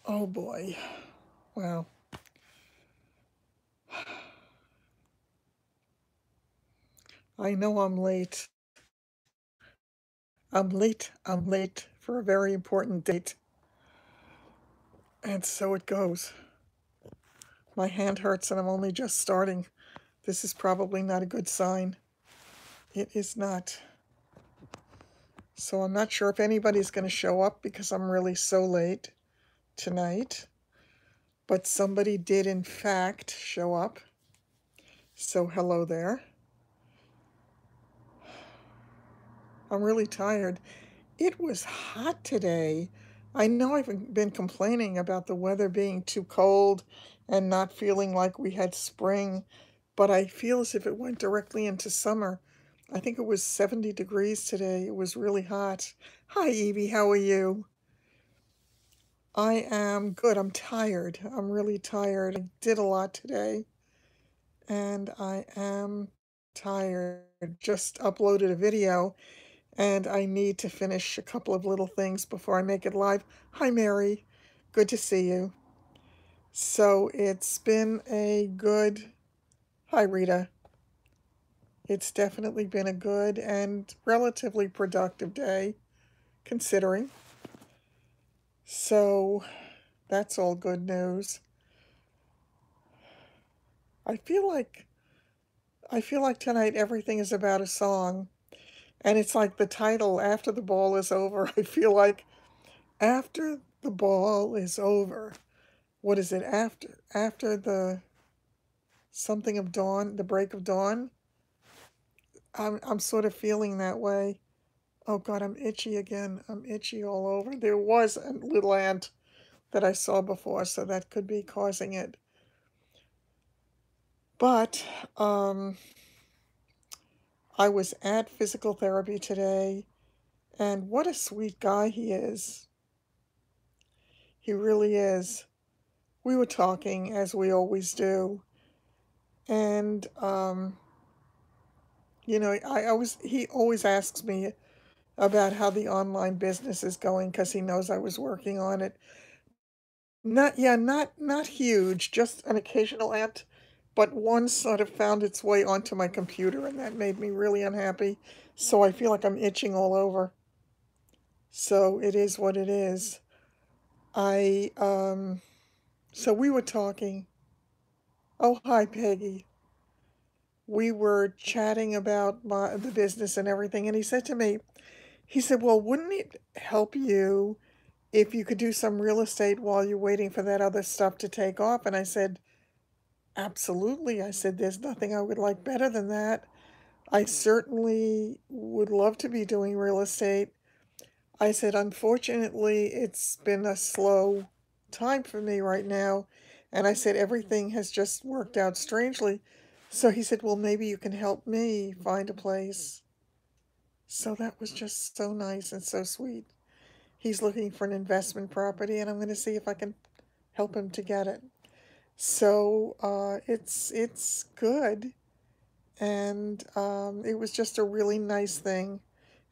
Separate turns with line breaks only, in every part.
Oh boy. Wow. I know I'm late. I'm late. I'm late for a very important date. And so it goes. My hand hurts and I'm only just starting. This is probably not a good sign. It is not. So I'm not sure if anybody's going to show up because I'm really so late tonight. But somebody did, in fact, show up. So hello there. I'm really tired. It was hot today. I know I've been complaining about the weather being too cold and not feeling like we had spring, but I feel as if it went directly into summer. I think it was 70 degrees today. It was really hot. Hi, Evie. How are you? I am good. I'm tired. I'm really tired. I did a lot today, and I am tired. Just uploaded a video and I need to finish a couple of little things before I make it live. Hi, Mary. Good to see you. So it's been a good, hi, Rita. It's definitely been a good and relatively productive day, considering. So that's all good news. I feel like I feel like tonight everything is about a song, and it's like the title "After the Ball is Over." I feel like after the ball is over. What is it after the something of dawn, the break of dawn? I'm sort of feeling that way. Oh God, I'm itchy again. I'm itchy all over. There was a little ant that I saw before, so that could be causing it. But I was at physical therapy today, and what a sweet guy he is. He really is. We were talking as we always do, and he always asks me about how the online business is going because he knows I was working on it. Not huge, just an occasional ant, but one sort of found its way onto my computer and that made me really unhappy. So I feel like I'm itching all over. So it is what it is. I so we were talking. Oh, hi Peggy. We were chatting about the business and everything, and he said to me, he said, "Well, wouldn't it help you if you could do some real estate while you're waiting for that other stuff to take off?" And I said, absolutely. I said, there's nothing I would like better than that. I certainly would love to be doing real estate. I said, unfortunately, it's been a slow time for me right now. And I said, everything has just worked out strangely. So he said, well, maybe you can help me find a place. So that was just so nice and so sweet. He's looking for an investment property, and I'm going to see if I can help him to get it. So it's good, and it was just a really nice thing.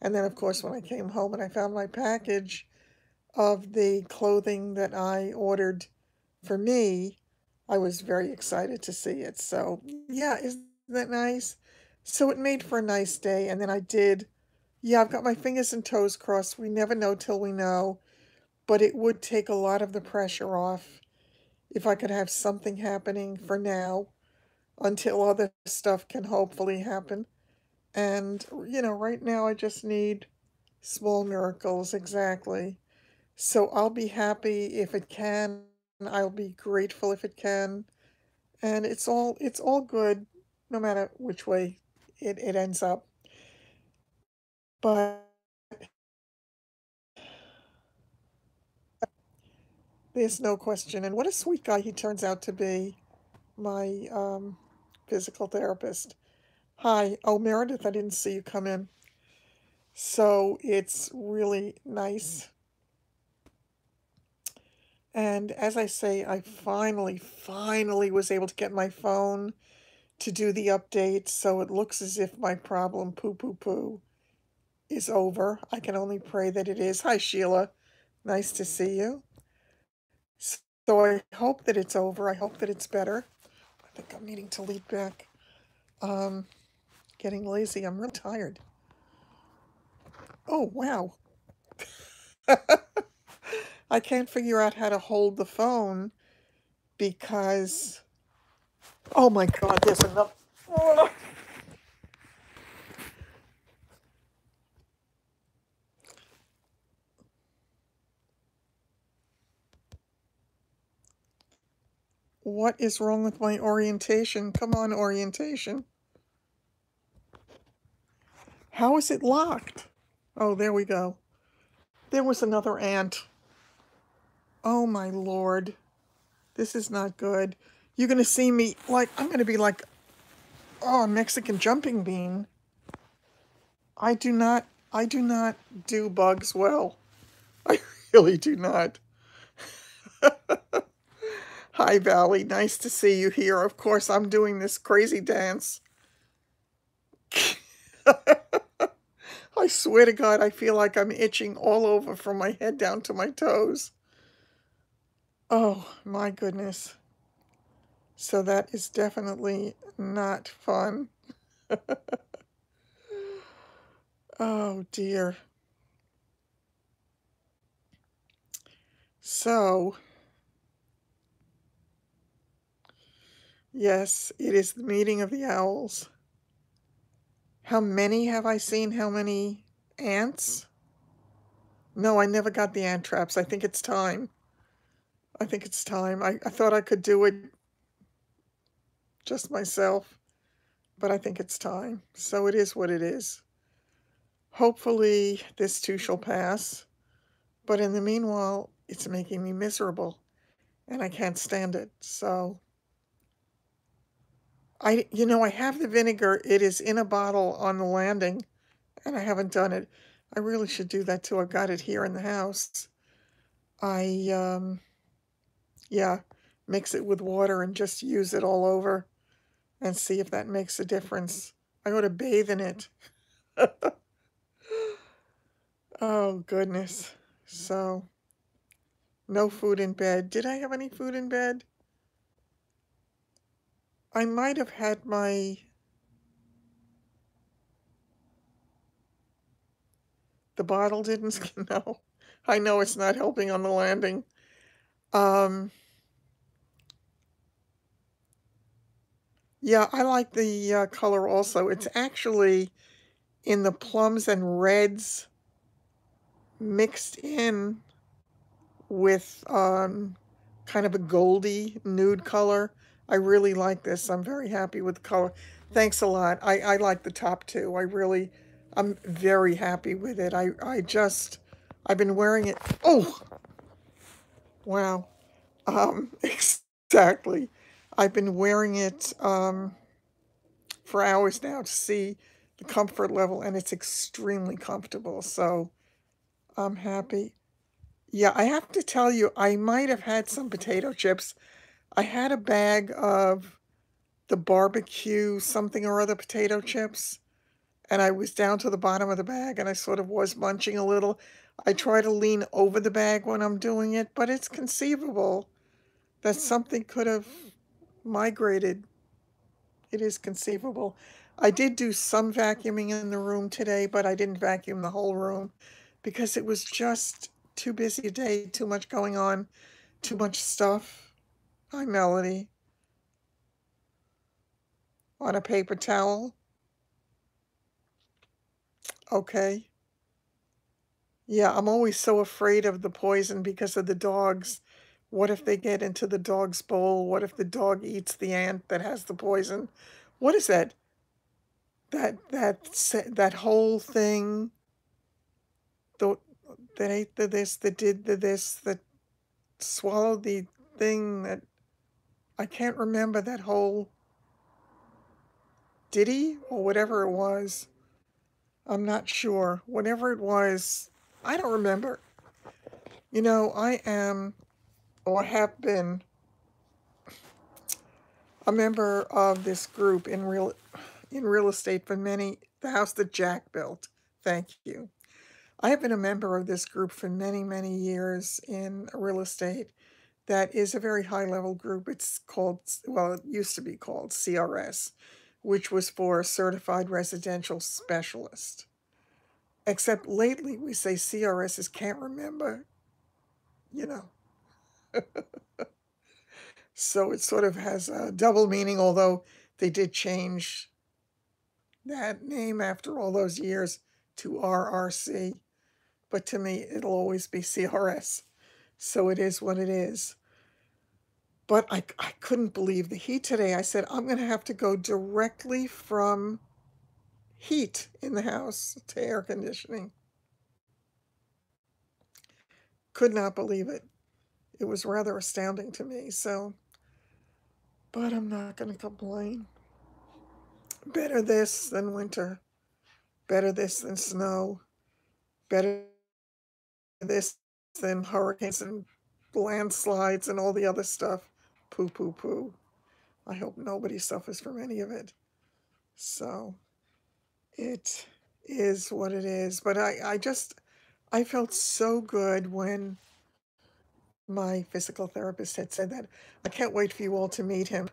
And then, of course, when I came home and I found my package of the clothing that I ordered for me, I was very excited to see it. So yeah, isn't that nice? So it made for a nice day, and then I did. Yeah, I've got my fingers and toes crossed. We never know till we know, but it would take a lot of the pressure off if I could have something happening for now until other stuff can hopefully happen. And, right now I just need small miracles, exactly. So I'll be happy if it can. I'll be grateful if it can. And it's all good, no matter which way it ends up. But there's no question. And what a sweet guy he turns out to be, my physical therapist. Hi. Oh, Meredith, I didn't see you come in. So it's really nice. And as I say, I finally was able to get my phone to do the update, so it looks as if my problem, poo poo poo, is over. I can only pray that it is. Hi, Sheila. Nice to see you. So I hope that it's over. I hope that it's better. I think I'm needing to lead back. Um, Getting lazy. I'm real tired. Oh, wow. I can't figure out how to hold the phone because, oh my God, there's enough. Oh, what is wrong with my orientation? Come on, orientation. How is it locked? Oh, there we go. There was another ant. Oh my Lord. This is not good. You're going to see me like, I'm going to be like, oh, a Mexican jumping bean. I do not do bugs well. I really do not. Hi, Valley. Nice to see you here. Of course, I'm doing this crazy dance. I swear to God, I feel like I'm itching all over from my head down to my toes. Oh, my goodness. So that is definitely not fun. Oh, dear. So, yes, it is the meeting of the owls. How many have I seen? How many ants? No, I never got the ant traps. I think it's time. I think it's time. I thought I could do it just myself, but I think it's time. So it is what it is. Hopefully, this too shall pass. But in the meanwhile, it's making me miserable, and I can't stand it. So I have the vinegar. It is in a bottle on the landing, and I haven't done it. I really should do that too. I've got it here in the house. I, yeah, mix it with water and just use it all over and see if that makes a difference. I ought to bathe in it. Oh, goodness. So, no food in bed. Did I have any food in bed? I might have had the bottle didn't, no. I know it's not helping on the landing. Um, yeah, I like the color also. It's actually in the plums and reds mixed in with kind of a goldy nude color. I really like this. I'm very happy with the color. Thanks a lot. I like the top too. I'm very happy with it. I've been wearing it. Oh, wow. Exactly. I've been wearing it for hours now to see the comfort level, and it's extremely comfortable. So I'm happy. Yeah, I have to tell you, I might have had some potato chips. I had a bag of the barbecue something or other potato chips, and I was down to the bottom of the bag, and I sort of was munching a little. I try to lean over the bag when I'm doing it, but it's conceivable that something could have migrated. It is conceivable. I did do some vacuuming in the room today, but I didn't vacuum the whole room because it was just too busy a day, too much going on, too much stuff. Hi, Melody. On a paper towel. Okay. Yeah, I'm always so afraid of the poison because of the dogs. What if they get into the dog's bowl? What if the dog eats the ant that has the poison? What is that? That whole thing. The that ate the this, that did the this, that swallowed the thing that I can't remember that whole ditty or whatever it was. I'm not sure. Whatever it was, I don't remember. I am or have been a member of this group in real estate for the house that Jack built. Thank you. I have been a member of this group for many, many years in real estate, that is a very high-level group. It's called, well, it used to be called CRS, which was for Certified Residential Specialist. Except lately we say CRSs can't remember, you know. So it sort of has a double meaning, although they did change that name after all those years to RRC. But to me, it'll always be CRS. So it is what it is. But I couldn't believe the heat today. I said, I'm going to have to go directly from heat in the house to air conditioning. Could not believe it. It was rather astounding to me. So, but I'm not going to complain. Better this than winter. Better this than snow. Better this than hurricanes and landslides and all the other stuff. Poo, poo, poo. I hope nobody suffers from any of it. So it is what it is. But I felt so good when my physical therapist had said that. I can't wait for you all to meet him.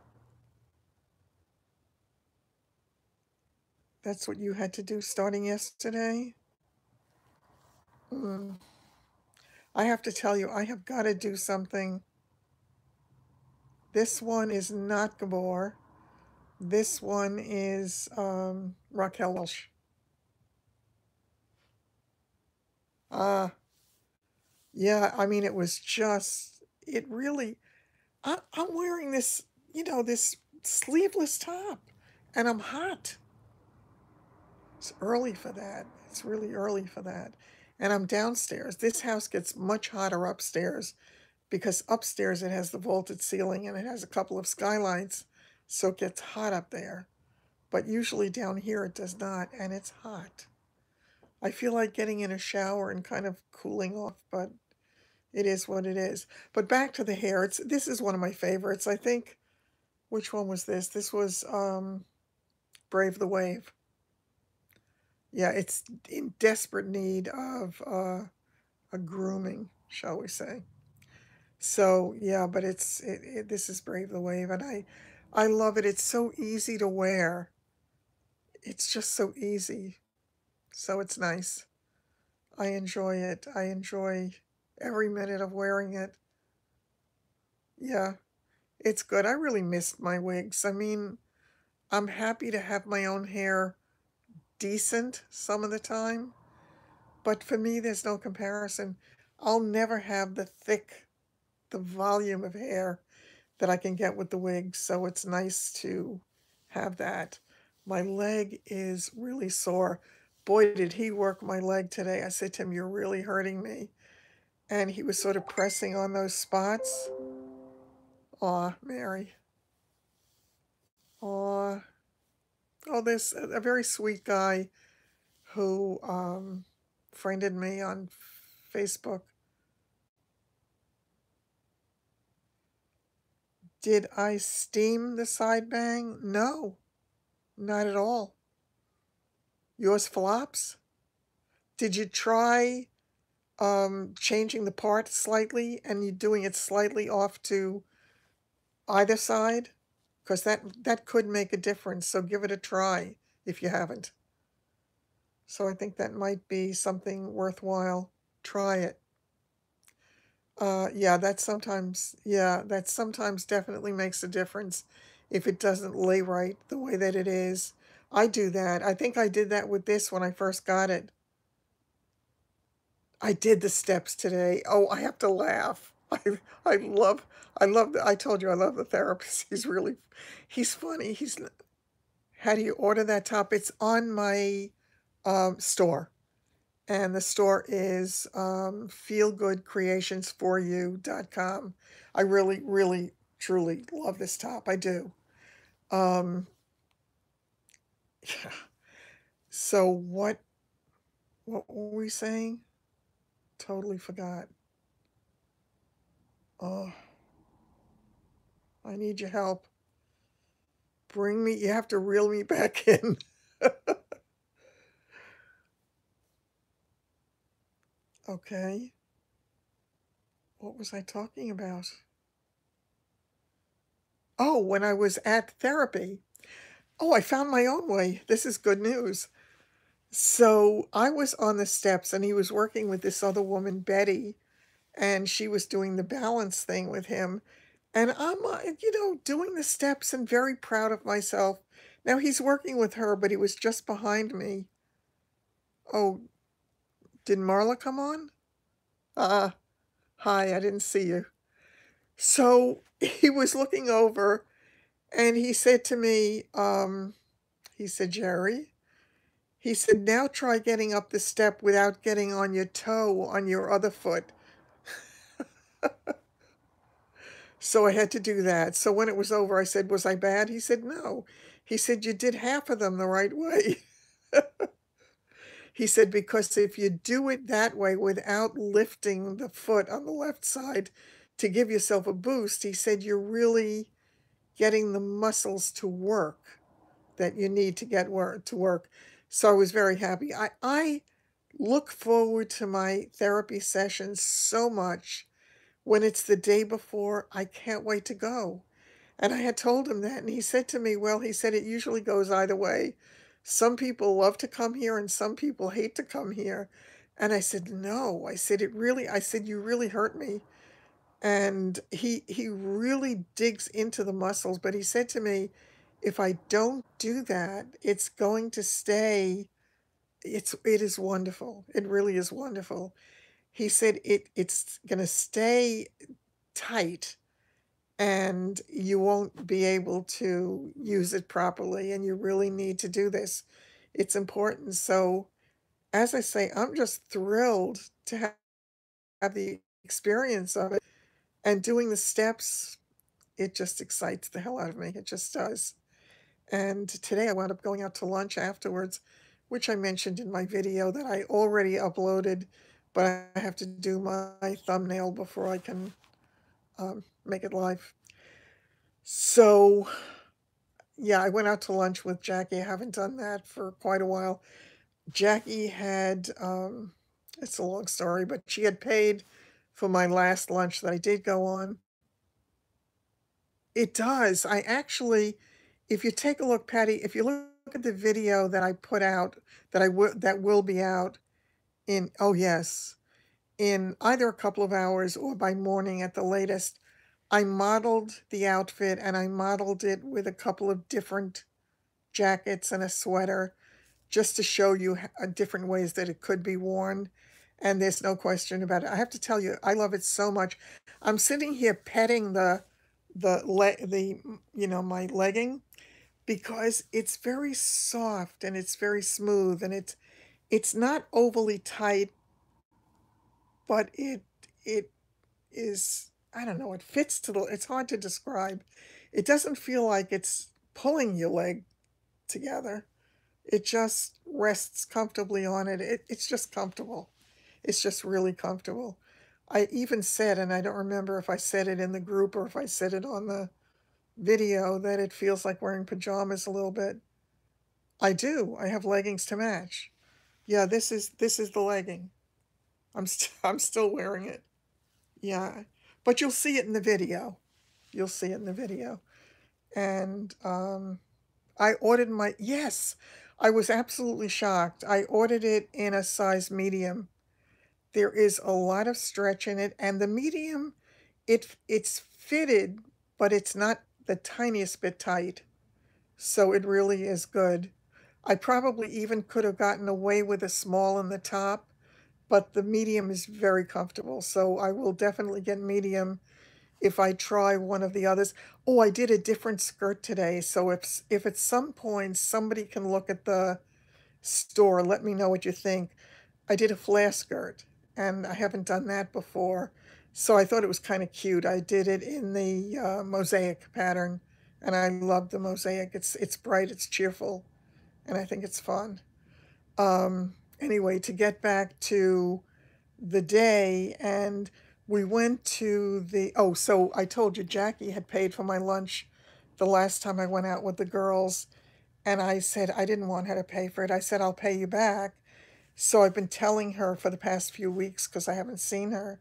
That's what you had to do starting yesterday? Mm. I have to tell you, I have got to do something. This one is not Gabor. This one is Raquel Welch. Ah, yeah, I mean, it was just, it really, I'm wearing this, this sleeveless top, and I'm hot. It's early for that. It's really early for that. And I'm downstairs. This house gets much hotter upstairs because upstairs it has the vaulted ceiling and it has a couple of skylights, so it gets hot up there. But usually down here it does not, and it's hot. I feel like getting in a shower and kind of cooling off, but it is what it is. But back to the hair. This is one of my favorites. I think, which one was this? This was Brave the Wave. Yeah, it's in desperate need of a grooming, shall we say. So, yeah, but this is Brave the Wave, and I love it. It's so easy to wear. It's just so easy. So it's nice. I enjoy it. I enjoy every minute of wearing it. Yeah, it's good. I really missed my wigs. I mean, I'm happy to have my own hair decent some of the time, but for me, there's no comparison. I'll never have the volume of hair that I can get with the wigs, so it's nice to have that. My leg is really sore. Boy, did he work my leg today. I said to him, "You're really hurting me." And he was sort of pressing on those spots. Aw, Mary. Aw. Oh, there's a very sweet guy who friended me on Facebook. Did I steam the side bang? No, not at all. Yours flops? Did you try changing the part slightly and you doing it slightly off to either side? Because that could make a difference, so give it a try if you haven't. So I think that might be something worthwhile. Try it. That sometimes definitely makes a difference if it doesn't lay right the way that it is. I do that. I think I did that with this when I first got it. I did the steps today. Oh, I have to laugh. I love I told you I love the therapist. He's funny. How do you order that top? It's on my store. And the store is feelgoodcreationsforyou.com. I really, really, truly love this top. I do. Um, so what were we saying? Totally forgot. Oh, I need your help. You have to reel me back in. Okay. What was I talking about? Oh, when I was at therapy. Oh, I found my own way. This is good news. So I was on the steps and he was working with this other woman, Betty, and she was doing the balance thing with him. And I'm, doing the steps and very proud of myself. Now he's working with her, but he was just behind me. Oh, did Marla come on? Ah, hi, I didn't see you. So he was looking over and he said to me, he said, Jerry, he said, now try getting up the step without getting on your toe on your other foot. So I had to do that. So when it was over, I said, was I bad? He said, no. He said, you did half of them the right way. He said, because if you do it that way without lifting the foot on the left side to give yourself a boost, he said, you're really getting the muscles to work that you need to get to work. So I was very happy. I look forward to my therapy sessions so much. When it's the day before, I can't wait to go. And I had told him that, and he said to me, well, he said it usually goes either way. Some people love to come here and some people hate to come here. And I said, no. I said, I said, you really hurt me. And he really digs into the muscles, but he said to me, if I don't do that, it's going to stay. It is wonderful. It really is wonderful. He said it's gonna stay tight and you won't be able to use it properly, and you really need to do this. It's important. So, as I say, I'm just thrilled to have the experience of it, and doing the steps, it just excites the hell out of me. It just does. And today I wound up going out to lunch afterwards, which I mentioned in my video that I already uploaded, but I have to do my thumbnail before I can make it live. So, yeah, I went out to lunch with Jackie. I haven't done that for quite a while. Jackie had, it's a long story, but she had paid for my last lunch that I did go on. It does. I actually, if you take a look, Patty, if you look at the video that I put out, that will be out in, oh yes, in either a couple of hours or by morning at the latest, I modeled the outfit and I modeled it with a couple of different jackets and a sweater just to show you different ways that it could be worn. And there's no question about it. I have to tell you, I love it so much. I'm sitting here petting my legging because it's very soft and it's very smooth and it's not overly tight, but it is, I don't know, it fits to the, it's hard to describe. It doesn't feel like it's pulling your leg together. It just rests comfortably on it. It's just comfortable. It's just really comfortable. I even said, and I don't remember if I said it in the group or if I said it on the video, that it feels like wearing pajamas a little bit. I do. I have leggings to match. Yeah, this is the legging. I'm still wearing it. Yeah. But you'll see it in the video. You'll see it in the video. And I ordered yes, I was absolutely shocked. I ordered it in a size medium. There is a lot of stretch in it, and the medium, it's fitted, but it's not the tiniest bit tight. So it really is good. I probably even could have gotten away with a small in the top, but the medium is very comfortable. So I will definitely get medium if I try one of the others. Oh, I did a different skirt today. So if at some point somebody can look at the store, let me know what you think. I did a flare skirt, and I haven't done that before. So I thought it was kind of cute. I did it in the mosaic pattern, and I love the mosaic. It's bright, it's cheerful, and I think it's fun. Anyway, to get back to the day, and we went to the, oh, so I told you Jackie had paid for my lunch the last time I went out with the girls, and I said I didn't want her to pay for it. I said, I'll pay you back. So I've been telling her for the past few weeks, because I haven't seen her,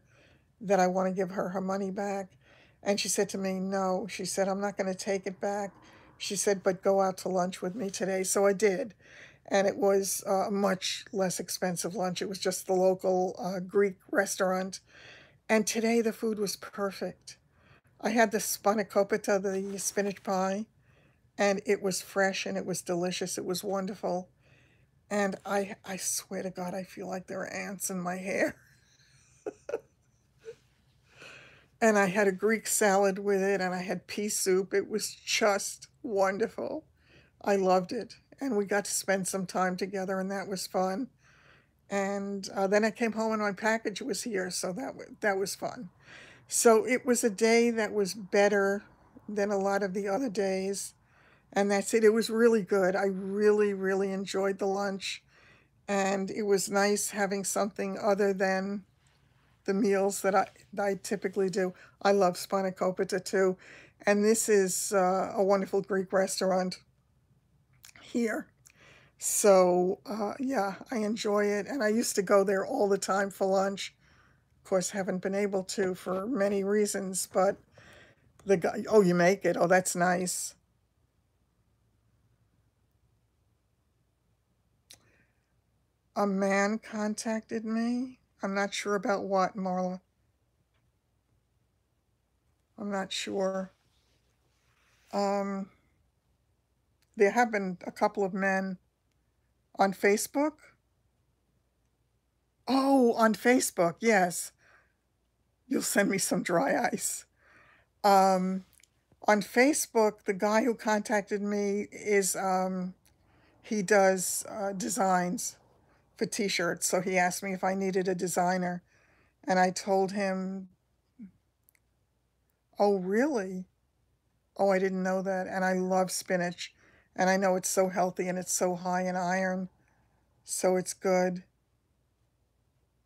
that I want to give her her money back. And she said to me, "No," she said, "I'm not gonna take it back." She said, "But go out to lunch with me today." So I did, and it was a much less expensive lunch. It was just the local, Greek restaurant, and today the food was perfect. I had the spanakopita, the spinach pie, and it was fresh and it was delicious. It was wonderful, and I swear to God, I feel like there are ants in my hair. And I had a Greek salad with it, and I had pea soup. It was just wonderful. I loved it, and we got to spend some time together, and that was fun. And then I came home, and my package was here, so that was fun. So it was a day that was better than a lot of the other days, and that's it. It was really good. I really, really enjoyed the lunch, and it was nice having something other than the meals that I typically do. I love spanakopita too, and this is a wonderful Greek restaurant here. So yeah, I enjoy it, and I used to go there all the time for lunch. Of course, haven't been able to for many reasons, but the guy, oh, you make it. Oh, that's nice. A man contacted me. I'm not sure about what, Marla. I'm not sure. Um, there have been a couple of men on Facebook. Oh, on Facebook, yes. You'll send me some dry ice. Um, on Facebook, the guy who contacted me is he does designs for t-shirts. So he asked me if I needed a designer, and I told him, "Oh, really? Oh, I didn't know that." And I love spinach, and I know it's so healthy and it's so high in iron, so it's good.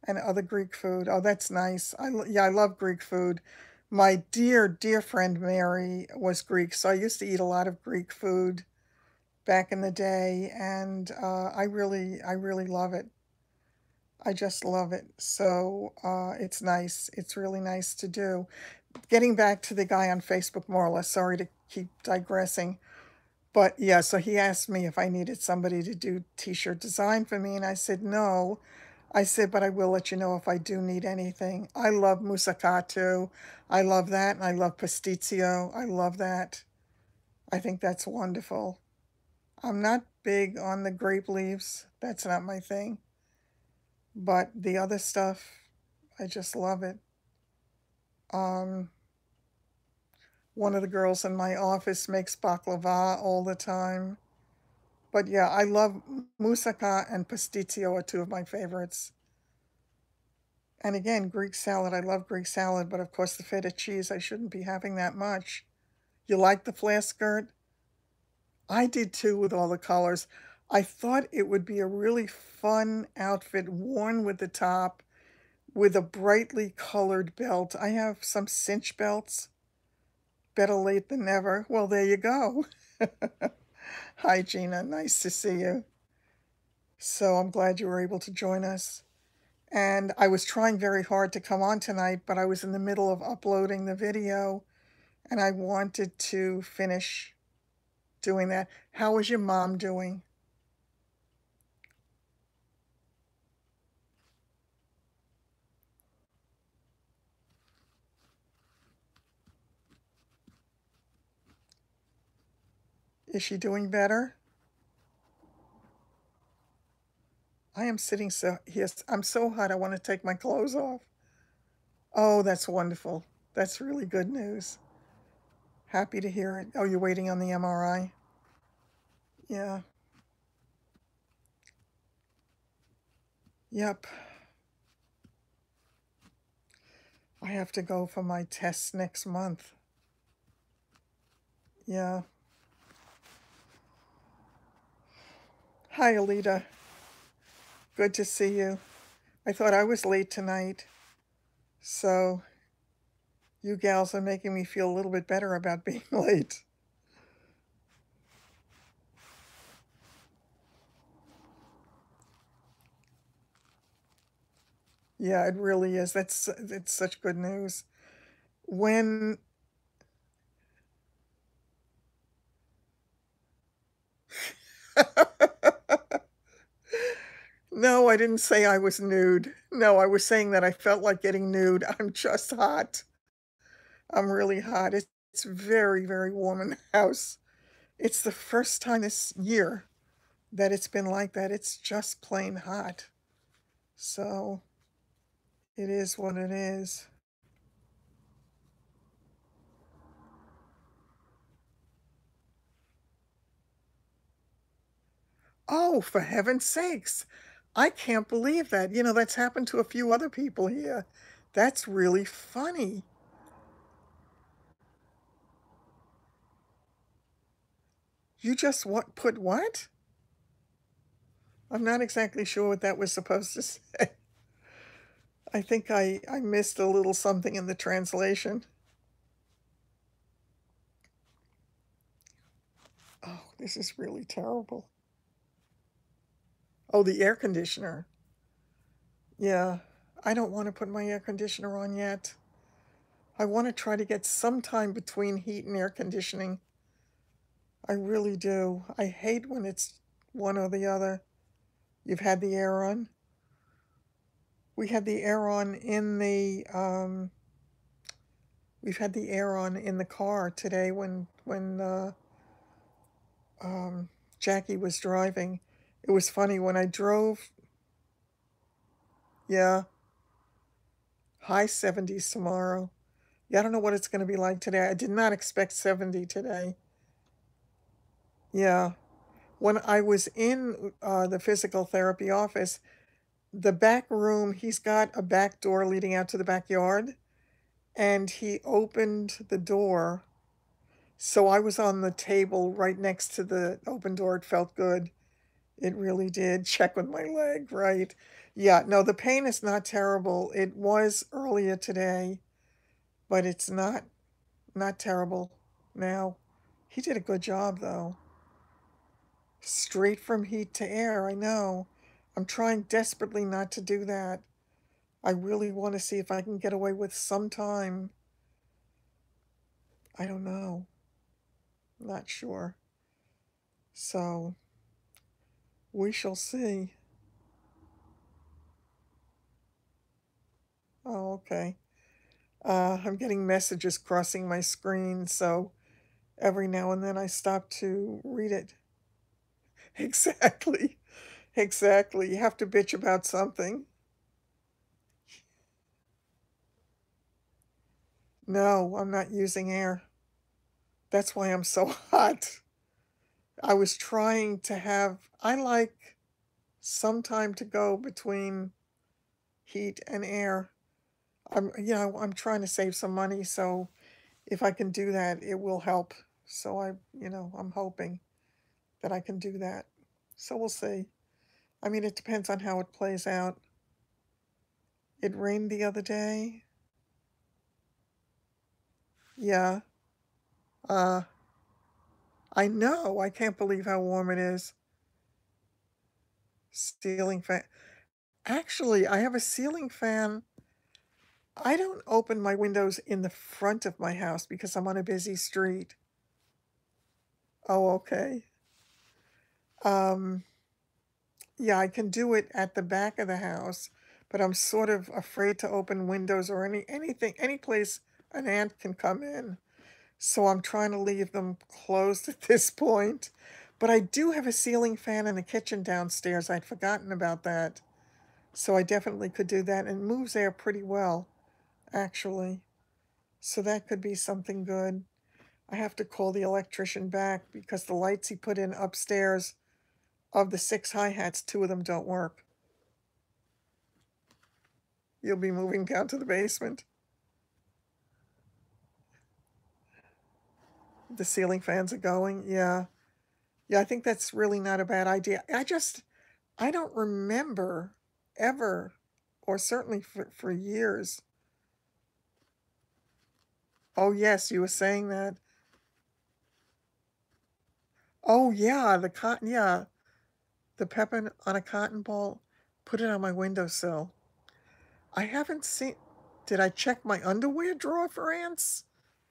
And other Greek food. Oh, that's nice. Yeah, I love Greek food. My dear, dear friend Mary was Greek, so I used to eat a lot of Greek food back in the day, and I really love it. I just love it. So it's nice. It's really nice to do. Getting back to the guy on Facebook, more or less. Sorry to keep digressing, but yeah. So he asked me if I needed somebody to do t-shirt design for me, and I said no. I said, but I will let you know if I do need anything. I love moussaka too. I love that, and I love pasticcio. I love that. I think that's wonderful. I'm not big on the grape leaves. That's not my thing. But the other stuff, I just love it. Um, one of the girls in my office makes baklava all the time. But yeah, I love moussaka and pasticcio are two of my favorites. And again, Greek salad. I love Greek salad, but of course the feta cheese, I shouldn't be having that much. You like the flare skirt? I did too with all the colors. I thought it would be a really fun outfit worn with the top with a brightly colored belt. I have some cinch belts. Better late than never. Well, there you go. Hi, Gina. Nice to see you. So I'm glad you were able to join us. And I was trying very hard to come on tonight, but I was in the middle of uploading the video and I wanted to finish doing that. How is your mom doing? Is she doing better? I am sitting so here. I'm so hot. I want to take my clothes off. Oh, that's wonderful. That's really good news. Happy to hear it. Oh, you're waiting on the MRI? Yeah. Yep. I have to go for my tests next month. Yeah. Hi, Alita. Good to see you. I thought I was late tonight, so you gals are making me feel a little bit better about being late. Yeah, it really is. It's such good news. When No, I didn't say I was nude. No, I was saying that I felt like getting nude. I'm just hot. I'm really hot. It's very, very warm in the house. It's the first time this year that it's been like that. It's just plain hot. So it is what it is. Oh, for heaven's sakes. I can't believe that. That's happened to a few other people here. That's really funny. You just put what? I'm not exactly sure what that was supposed to say. I think I missed a little something in the translation. Oh, this is really terrible. Oh, the air conditioner. Yeah, I don't want to put my air conditioner on yet. I want to try to get some time between heat and air conditioning. I really do. I hate when it's one or the other. You've had the air on? We had the air on in the we've had the air on in the car today when um Jackie was driving. It was funny when I drove, yeah, high 70s tomorrow. Yeah, I don't know what it's going to be like today. I did not expect 70 today. Yeah. When I was in the physical therapy office, the back room, he's got a back door leading out to the backyard, and he opened the door. So I was on the table right next to the open door. It felt good. It really did. Check with my leg, right? Yeah, no, the pain is not terrible. It was earlier today, but it's not terrible now. He did a good job though. Straight from heat to air, I know. I'm trying desperately not to do that. I really want to see if I can get away with some time. I don't know. Not sure. So we shall see. Oh, okay. I'm getting messages crossing my screen, so every now and then I stop to read it. Exactly. Exactly. You have to bitch about something. No, I'm not using air. That's why I'm so hot. I was trying to I like some time to go between heat and air. I'm trying to save some money, so if I can do that, it will help. So I'm hoping that I can do that. So we'll see. I mean, it depends on how it plays out. It rained the other day. Yeah. Uh, I know. I can't believe how warm it is. Ceiling fan. Actually, I have a ceiling fan. I don't open my windows in the front of my house because I'm on a busy street. Oh, okay. Um, yeah, I can do it at the back of the house, but I'm sort of afraid to open windows or any place an ant can come in. So I'm trying to leave them closed at this point. But I do have a ceiling fan in the kitchen downstairs. I'd forgotten about that. So I definitely could do that, and it moves air pretty well, actually. So that could be something good. I have to call the electrician back because the lights he put in upstairs, of the 6 hi-hats, 2 of them don't work. You'll be moving down to the basement. The ceiling fans are going. Yeah. Yeah, I think that's really not a bad idea. I don't remember ever, or certainly for years. Oh, yes, you were saying that. Oh, yeah, the cotton, yeah, the pepper on a cotton ball. Put it on my windowsill. I haven't seen. Did I check my underwear drawer for ants?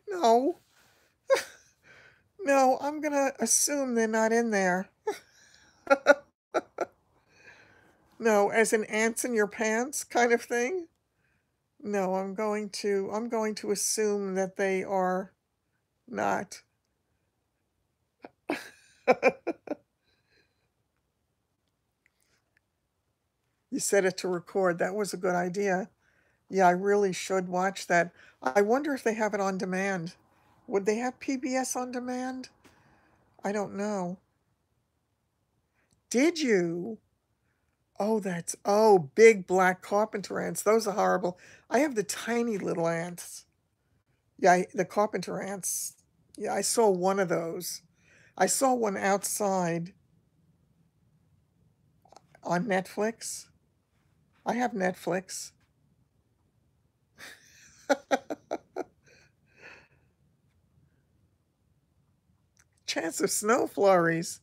No. No, I'm gonna assume they're not in there. No, as in ants in your pants kind of thing? No, I'm going to assume that they are not. You set it to record. That was a good idea. Yeah, I really should watch that. I wonder if they have it on demand. Would they have PBS on demand? I don't know. Did you? Oh, big black carpenter ants. Those are horrible. I have the tiny little ants. Yeah, the carpenter ants. Yeah, I saw one of those. I saw one outside on Netflix. I have Netflix. Chance of snow flurries.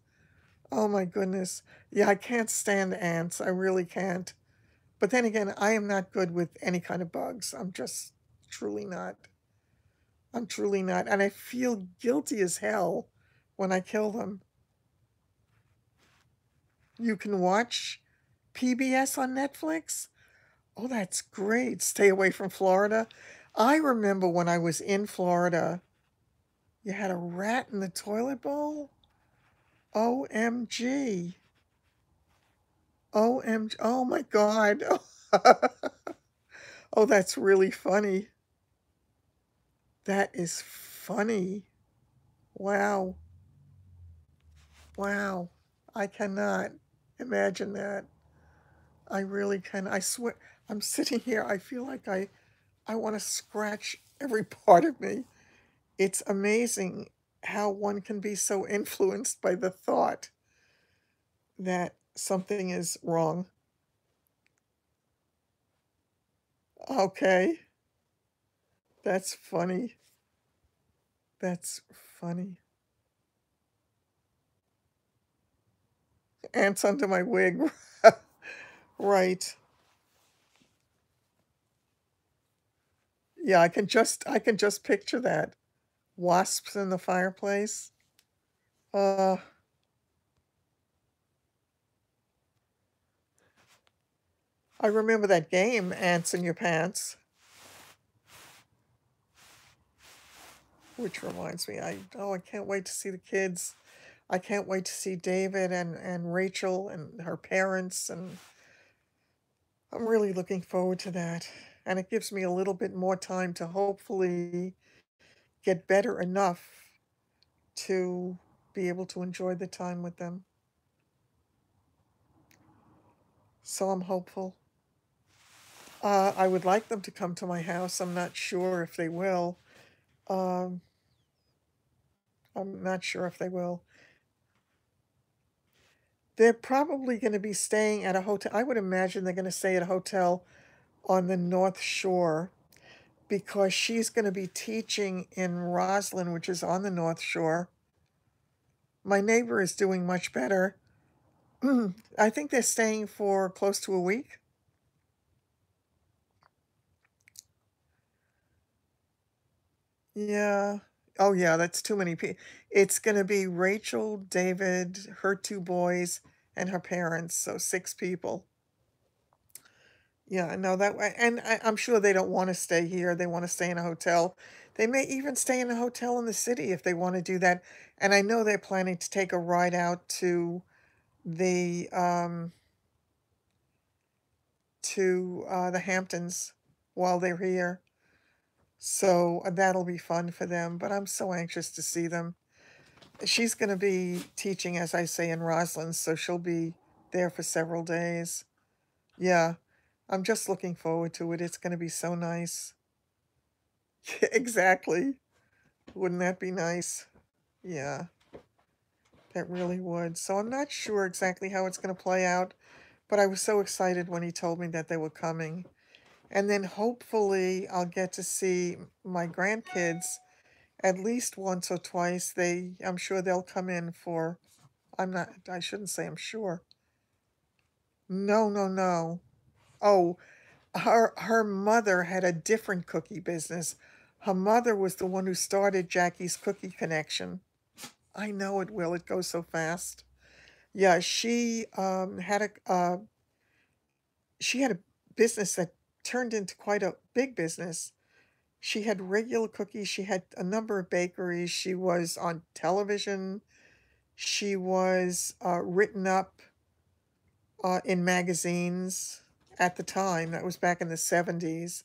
Oh my goodness. Yeah, I can't stand ants. I really can't. But then again, I am not good with any kind of bugs. I'm just truly not. I'm truly not. And I feel guilty as hell when I kill them. You can watch PBS on Netflix? Oh, that's great. Stay away from Florida. I remember when I was in Florida, you had a rat in the toilet bowl? OMG. OMG. Oh my God. Oh, that's really funny. That is funny. Wow. Wow. I cannot imagine that. I really can. I swear, I'm sitting here. I feel like I want to scratch every part of me. It's amazing how one can be so influenced by the thought that something is wrong. Okay, that's funny. That's funny. Ants under my wig. Right. Yeah, I can just picture that. Wasps in the fireplace. Uh, I remember that game, Ants in Your Pants, which reminds me, I can't wait to see the kids. I can't wait to see David and Rachel and her parents, and I'm really looking forward to that. And it gives me a little bit more time to hopefully get better enough to be able to enjoy the time with them. So I'm hopeful. I would like them to come to my house. I'm not sure if they will. Um, I'm not sure if they will. They're probably going to be staying at a hotel. I would imagine they're going to stay at a hotel on the North Shore because she's going to be teaching in Roslyn, which is on the North Shore. My neighbor is doing much better. I think they're staying for close to a week. Yeah. Oh, yeah, that's too many people. It's going to be Rachel, David, her two boys, and her parents, so 6 people. Yeah, no, that way, and I'm sure they don't want to stay here. They want to stay in a hotel. They may even stay in a hotel in the city if they want to do that. And I know they're planning to take a ride out the um, to the Hamptons while they're here. So that'll be fun for them. But I'm so anxious to see them. She's going to be teaching, as I say, in Roslyn, so she'll be there for several days. Yeah, I'm just looking forward to it. It's going to be so nice. Exactly. Wouldn't that be nice? Yeah, that really would. So I'm not sure exactly how it's going to play out, but I was so excited when he told me that they were coming. And then hopefully I'll get to see my grandkids at least once or twice. I'm sure they'll come in for, I shouldn't say I'm sure. No, no, no. Oh, her mother had a different cookie business. Her mother was the one who started Jackie's Cookie Connection. I know it will. It goes so fast. Yeah, she had a business that turned into quite a big business. She had regular cookies, she had a number of bakeries, she was on television, she was, written up, in magazines at the time, that was back in the '70s,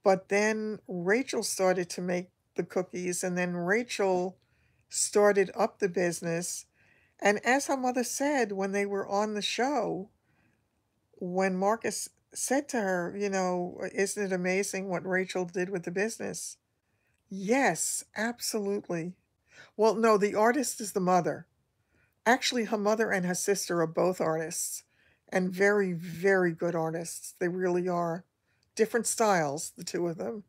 but then Rachel started to make the cookies, and then Rachel started up the business, and as her mother said when they were on the show, when Marcus said to her, "Isn't it amazing what Rachel did with the business?" Yes, absolutely. Well, no, the artist is the mother. Actually, her mother and her sister are both artists, and very, very good artists. They really are. Different styles, the two of them,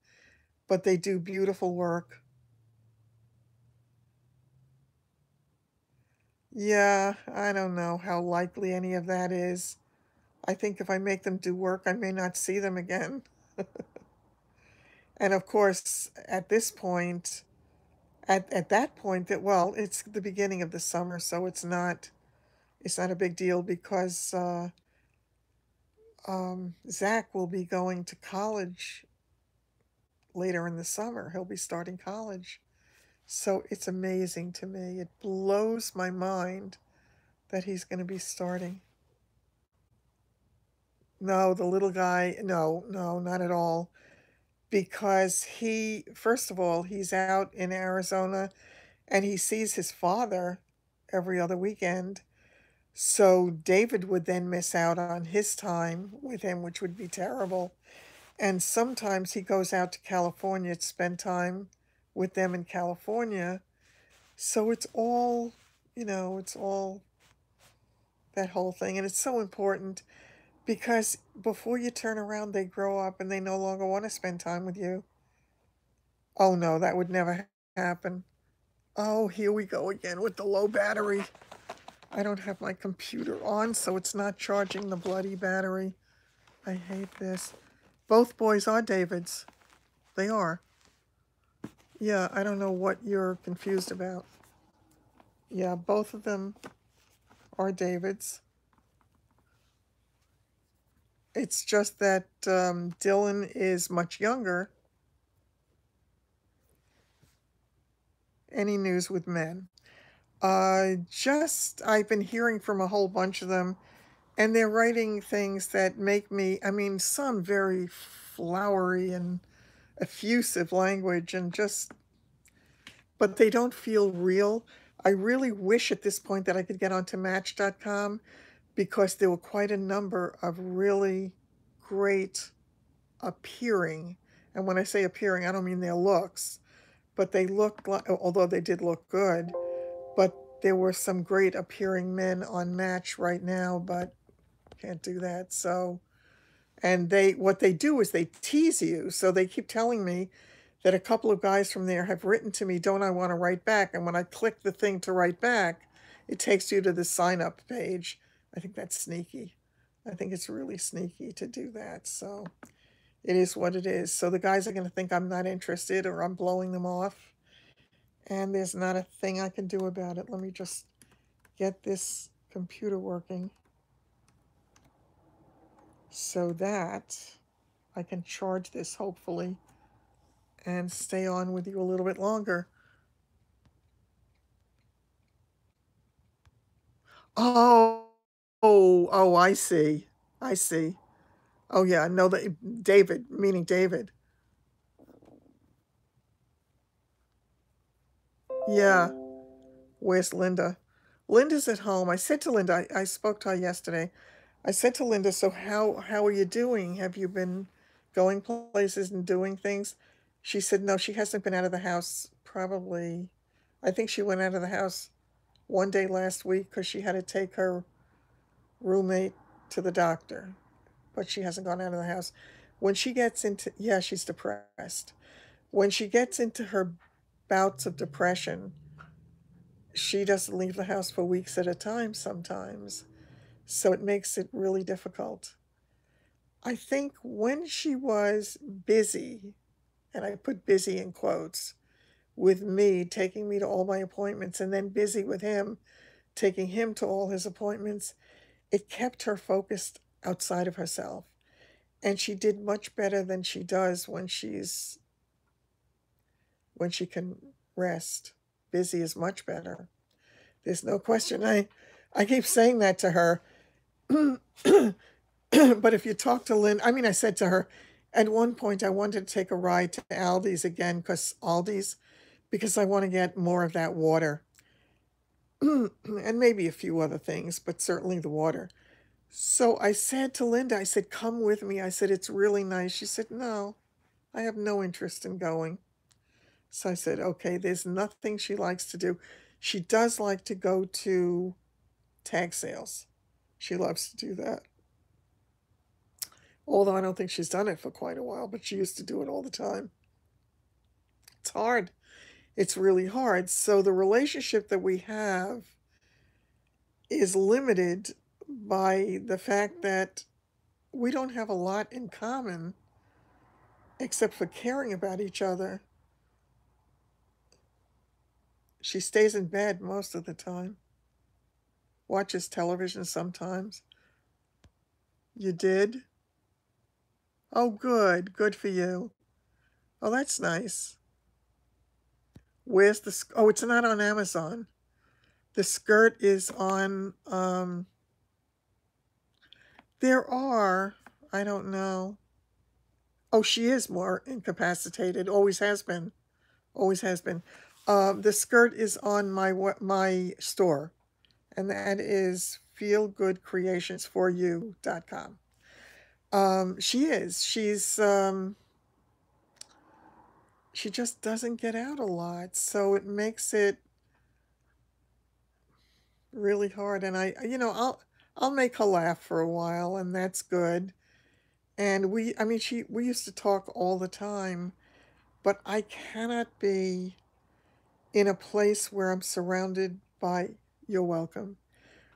but they do beautiful work. Yeah, I don't know how likely any of that is. I think if I make them do work, I may not see them again. And of course, at that point, it's the beginning of the summer, so it's not a big deal because Zach will be going to college later in the summer. He'll be starting college. So it's amazing to me. It blows my mind that he's going to be starting. No, the little guy, no, no, not at all. Because first of all, he's out in Arizona and he sees his father every other weekend. So David would then miss out on his time with him, which would be terrible. And sometimes he goes out to California to spend time with them in California. So it's all that whole thing. And it's so important because before you turn around, they grow up and they no longer want to spend time with you. Oh no, that would never happen. Oh, here we go again with the low battery. I don't have my computer on, so it's not charging the bloody battery. I hate this. Both boys are Davids. They are. Yeah, I don't know what you're confused about. Yeah, both of them are Davids. It's just that Dylan is much younger. Any news with men? I've been hearing from a whole bunch of them, and they're writing things that make me, I mean, some very flowery and effusive language, but they don't feel real. I really wish at this point that I could get onto Match.com because there were quite a number of really great appearing, and when I say appearing, I don't mean their looks, but they looked like, although they did look good, but there were some great appearing men on Match right now, but can't do that. So, and what they do is they tease you. So they keep telling me that a couple of guys from there have written to me, don't I want to write back? And when I click the thing to write back, it takes you to the sign up page. I think that's sneaky. I think it's really sneaky to do that. So it is what it is. So the guys are going to think I'm not interested or I'm blowing them off. And there's not a thing I can do about it. Let me just get this computer working so that I can charge this hopefully and stay on with you a little bit longer. Oh, oh, I see. I see. Oh, yeah, no, David, meaning David. Yeah, where's Linda? Linda's at home. I said to Linda, I spoke to her yesterday. I said to Linda, so how are you doing? Have you been going places and doing things? She said no, she hasn't been out of the house probably. I think she went out of the house one day last week because she had to take her roommate to the doctor, but she hasn't gone out of the house. When she gets into, yeah, she's depressed. When she gets into her bouts of depression, she doesn't leave the house for weeks at a time sometimes. So it makes it really difficult. I think when she was busy, and I put busy in quotes, with me, taking me to all my appointments, and then busy with him, taking him to all his appointments, it kept her focused outside of herself. And she did much better than she does when she can rest. Busy is much better. There's no question. I keep saying that to her. But if you talk to Lynn, I mean, I said to her, at one point I wanted to take a ride to Aldi's, because I want to get more of that water. And maybe a few other things, but certainly the water. So I said to Linda, I said, come with me. I said, it's really nice. She said, no, I have no interest in going. So I said, okay, there's nothing she likes to do. She does like to go to tag sales. She loves to do that. Although I don't think she's done it for quite a while, but she used to do it all the time. It's hard. It's really hard. So the relationship that we have is limited by the fact that we don't have a lot in common except for caring about each other. She stays in bed most of the time, watches television sometimes. You did? Oh, good. Good for you. Oh, that's nice. Where's the... Oh, it's not on Amazon. The skirt is on... There are... I don't know. Oh, she is more incapacitated. Always has been. Always has been. The skirt is on my store, and that is feelgoodcreationsforyou.com. She is. She just doesn't get out a lot, so it makes it really hard. And I'll make her laugh for a while, and that's good. And we used to talk all the time, but I cannot be in a place where I'm surrounded by, you're welcome,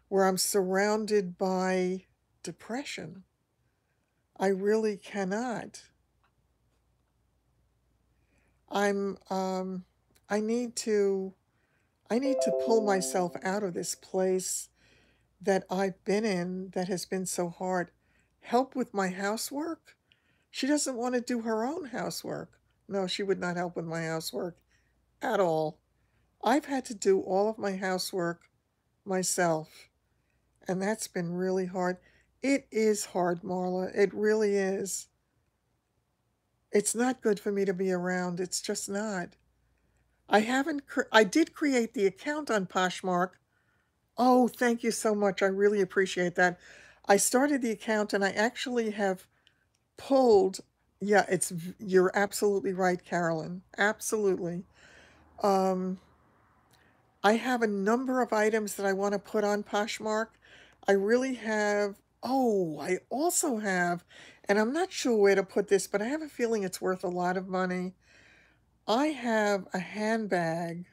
where I'm surrounded by depression. I really cannot. I'm I need to pull myself out of this place that I've been in that has been so hard. Help with my housework? She doesn't want to do her own housework. No, she would not help with my housework at all. I've had to do all of my housework myself, and that's been really hard. It is hard, Marla. It really is. It's not good for me to be around. It's just not. I did create the account on Poshmark. Oh, thank you so much. I really appreciate that. I started the account and I actually have pulled, yeah, you're absolutely right, Carolyn. Absolutely. Um, I have a number of items that I want to put on Poshmark. I really have, oh, I also have, and I'm not sure where to put this, but I have a feeling it's worth a lot of money. I have a handbag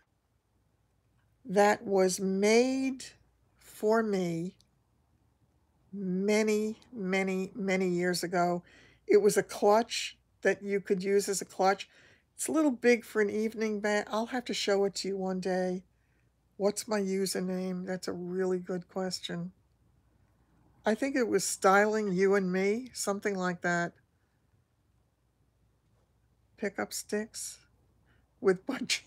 that was made for me many, many, many years ago. It was a clutch that you could use as a clutch. It's a little big for an evening bag. I'll have to show it to you one day. What's my username? That's a really good question. I think it was Styling You and Me, something like that. Pickup sticks with bunch.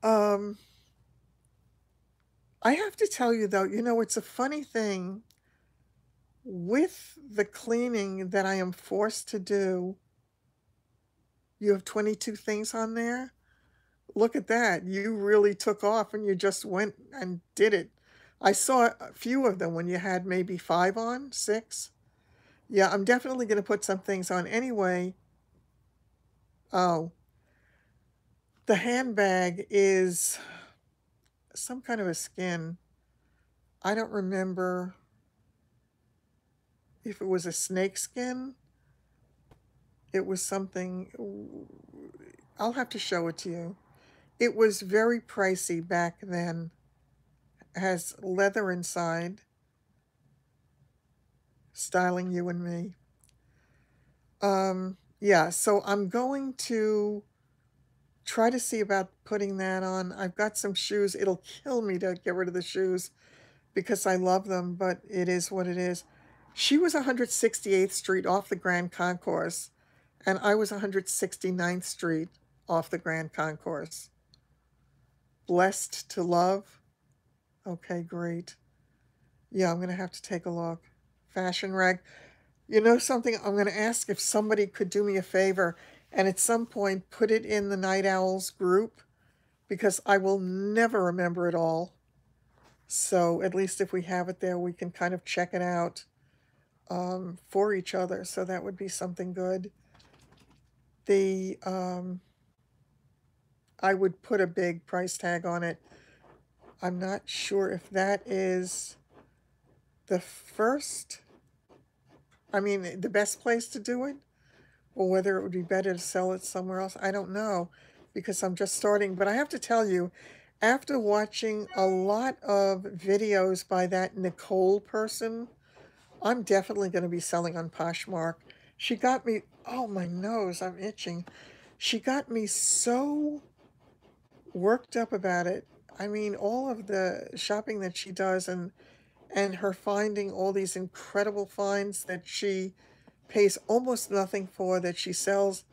um, I have to tell you though, it's a funny thing with the cleaning that I am forced to do. You have 22 things on there. Look at that. You really took off and you just went and did it. I saw a few of them when you had maybe 5 on, 6. Yeah, I'm definitely going to put some things on anyway. Oh, the handbag is some kind of a skin. I don't remember if it was a snake skin. It was something. I'll have to show it to you. It was very pricey back then. It has leather inside. Styling You and Me. Yeah, so I'm going to try to see about putting that on. I've got some shoes. It'll kill me to get rid of the shoes because I love them, but it is what it is. She was 168th Street off the Grand Concourse, and I was 169th Street off the Grand Concourse. Blessed to love. Okay, great. Yeah, I'm going to have to take a look. Fashion rag. You know something? I'm going to ask if somebody could do me a favor and at some point put it in the Night Owls group because I will never remember it all. So at least if we have it there, we can kind of check it out for each other. So that would be something good. The I would put a big price tag on it. I'm not sure if that is the first, I mean, the best place to do it, or whether it would be better to sell it somewhere else. I don't know because I'm just starting. But I have to tell you, after watching a lot of videos by that Nicole person, I'm definitely going to be selling on Poshmark. She got me, oh, my nose, I'm itching. She got me so worked up about it. I mean, all of the shopping that she does and her finding all these incredible finds that she pays almost nothing for, that she sells.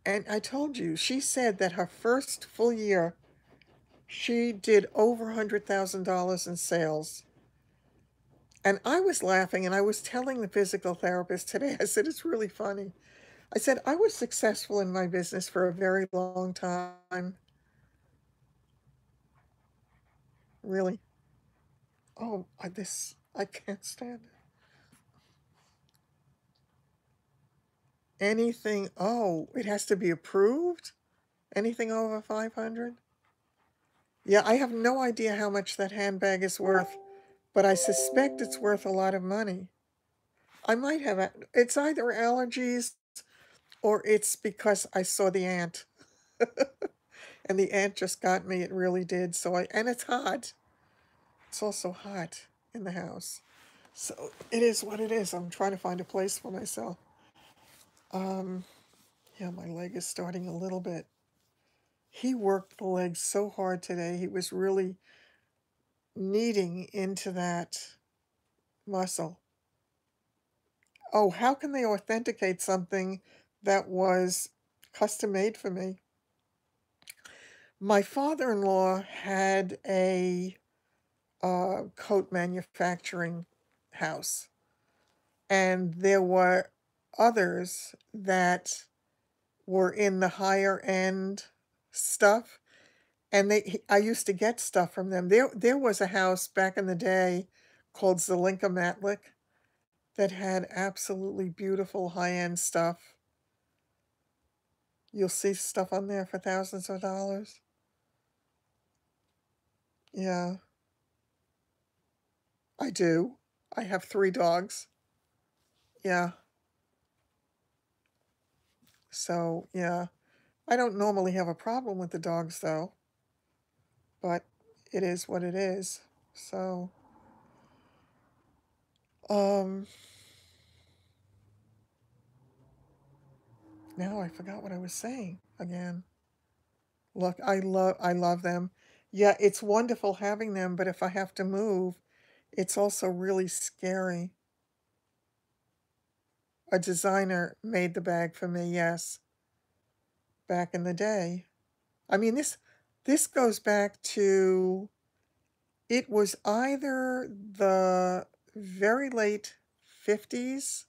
And I told you, she said that her first full year, she did over $100,000 in sales. And I was laughing, and I was telling the physical therapist today, I said, it's really funny. I said, I was successful in my business for a very long time. Really. Oh, I can't stand it. Anything, oh, it has to be approved? Anything over 500? Yeah, I have no idea how much that handbag is worth, but I suspect it's worth a lot of money. I might have, it's either allergies or it's because I saw the ant. And the ant just got me, it really did. And it's hot. It's also hot in the house. So it is what it is. I'm trying to find a place for myself. Um, yeah, my leg is starting a little bit. He worked the leg so hard today. He was really kneading into that muscle. Oh, how can they authenticate something that was custom made for me? My father-in-law had a coat manufacturing house, and there were others that were in the higher end stuff, and I used to get stuff from them. There was a house back in the day called Zelinka Matlick that had absolutely beautiful high-end stuff. You'll see stuff on there for thousands of dollars. Yeah, I do. I have 3 dogs. Yeah. So, yeah. I don't normally have a problem with the dogs, though. But it is what it is. So, um, now I forgot what I was saying again. Look, I love them. Yeah, it's wonderful having them, but if I have to move, it's also really scary. A designer made the bag for me, yes, back in the day. I mean, this goes back to, it was either the very late 50s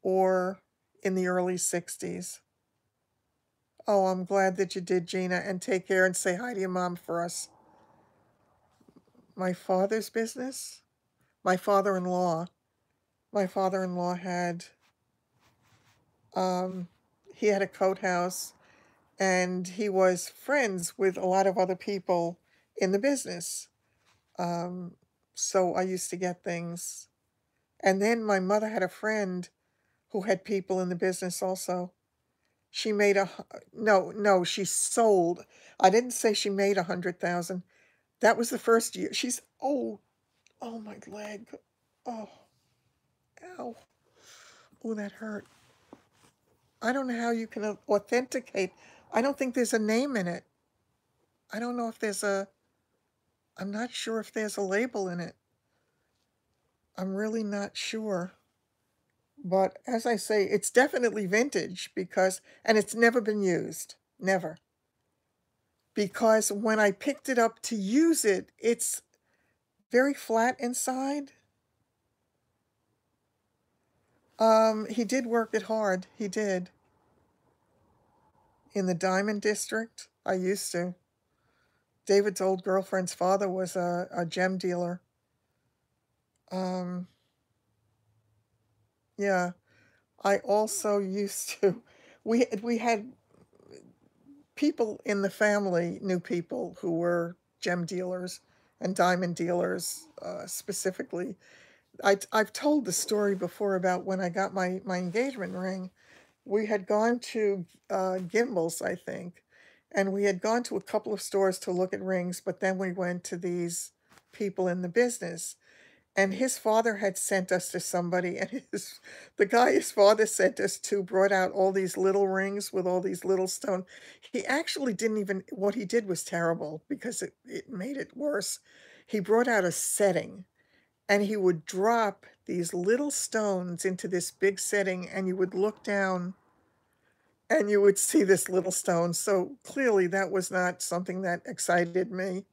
or in the early 60s. Oh, I'm glad that you did, Gina, and take care and say hi to your mom for us. My father's business? My father-in-law. My father-in-law had, um, he had a coat house, and he was friends with a lot of other people in the business. Um, so I used to get things. And then my mother had a friend who had people in the business also. She made no, she sold. I didn't say she made 100,000. That was the first year. Oh, my leg. Oh, ow. Oh, that hurt. I don't know how you can authenticate. I don't think there's a name in it. I don't know if there's a, I'm not sure if there's a label in it. I'm really not sure. But as I say, it's definitely vintage because, and it's never been used. Never. Because when I picked it up to use it, it's very flat inside. He did work it hard. He did. In the Diamond District, I used to. David's old girlfriend's father was a gem dealer. Um, yeah. I also used to, we had people in the family, knew people who were gem dealers and diamond dealers, specifically. I've told the story before about when I got my engagement ring. We had gone to Gimbel's, I think, and we had gone to a couple of stores to look at rings, but then we went to these people in the business. And his father had sent us to somebody, and the guy his father sent us to brought out all these little rings with all these little stone. He actually didn't even, what he did was terrible because it made it worse. He brought out a setting, and he would drop these little stones into this big setting, and you would look down and you would see this little stone. So clearly that was not something that excited me.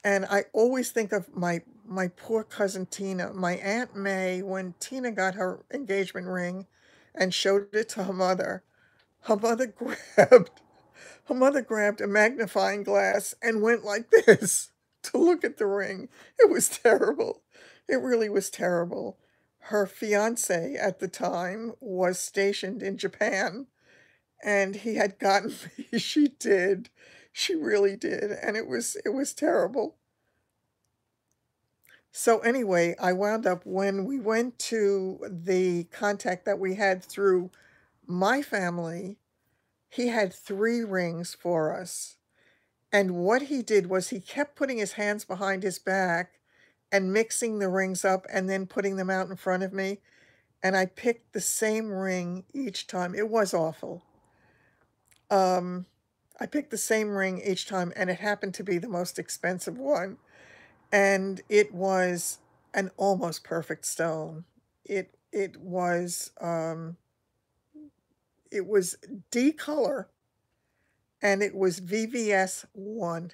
And I always think of my poor cousin Tina, my Aunt May, when Tina got her engagement ring and showed it to her mother grabbed her mother grabbed a magnifying glass and went like this to look at the ring. It was terrible. It really was terrible. Her fiance at the time was stationed in Japan, and he had gotten me. She did. She really did, and it was terrible. So anyway, I wound up when we went to the contact that we had through my family, he had 3 rings for us. And what he did was he kept putting his hands behind his back and mixing the rings up and then putting them out in front of me. And I picked the same ring each time. It was awful. Um, I picked the same ring each time, and it happened to be the most expensive one. And it was an almost perfect stone. It was D color, and it was VVS1.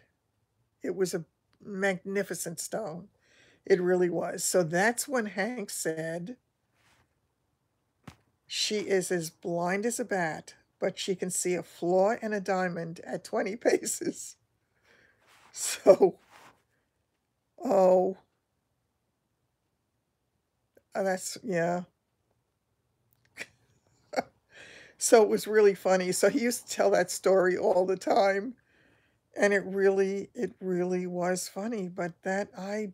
It was a magnificent stone. It really was. So that's when Hank said, "She is as blind as a bat, but she can see a flaw in a diamond at 20 paces." So, oh, that's, yeah. So it was really funny. So he used to tell that story all the time, and it really was funny. But that I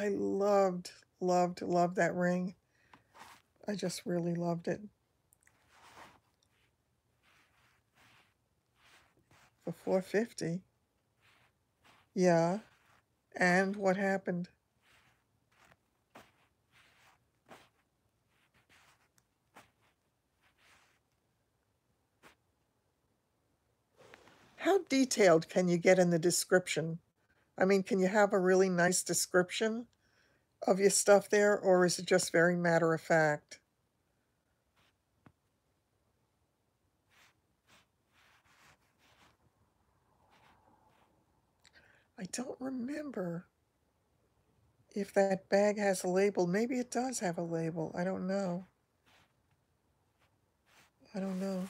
loved that ring. I just really loved it. For 450. Yeah. And what happened? How detailed can you get in the description? I mean, can you have a really nice description of your stuff there, or is it just very matter of fact? I don't remember if that bag has a label. Maybe it does have a label. I don't know. I don't know.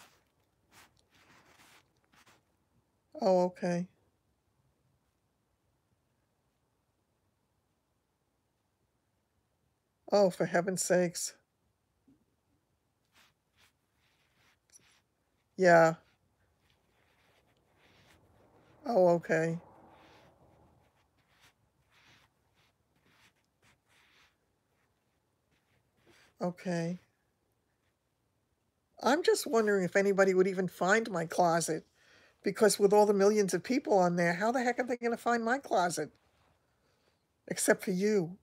Oh, okay. Oh, for heaven's sakes. Yeah. Oh, okay. Okay. I'm just wondering if anybody would even find my closet, because with all the millions of people on there, how the heck are they going to find my closet? Except for you.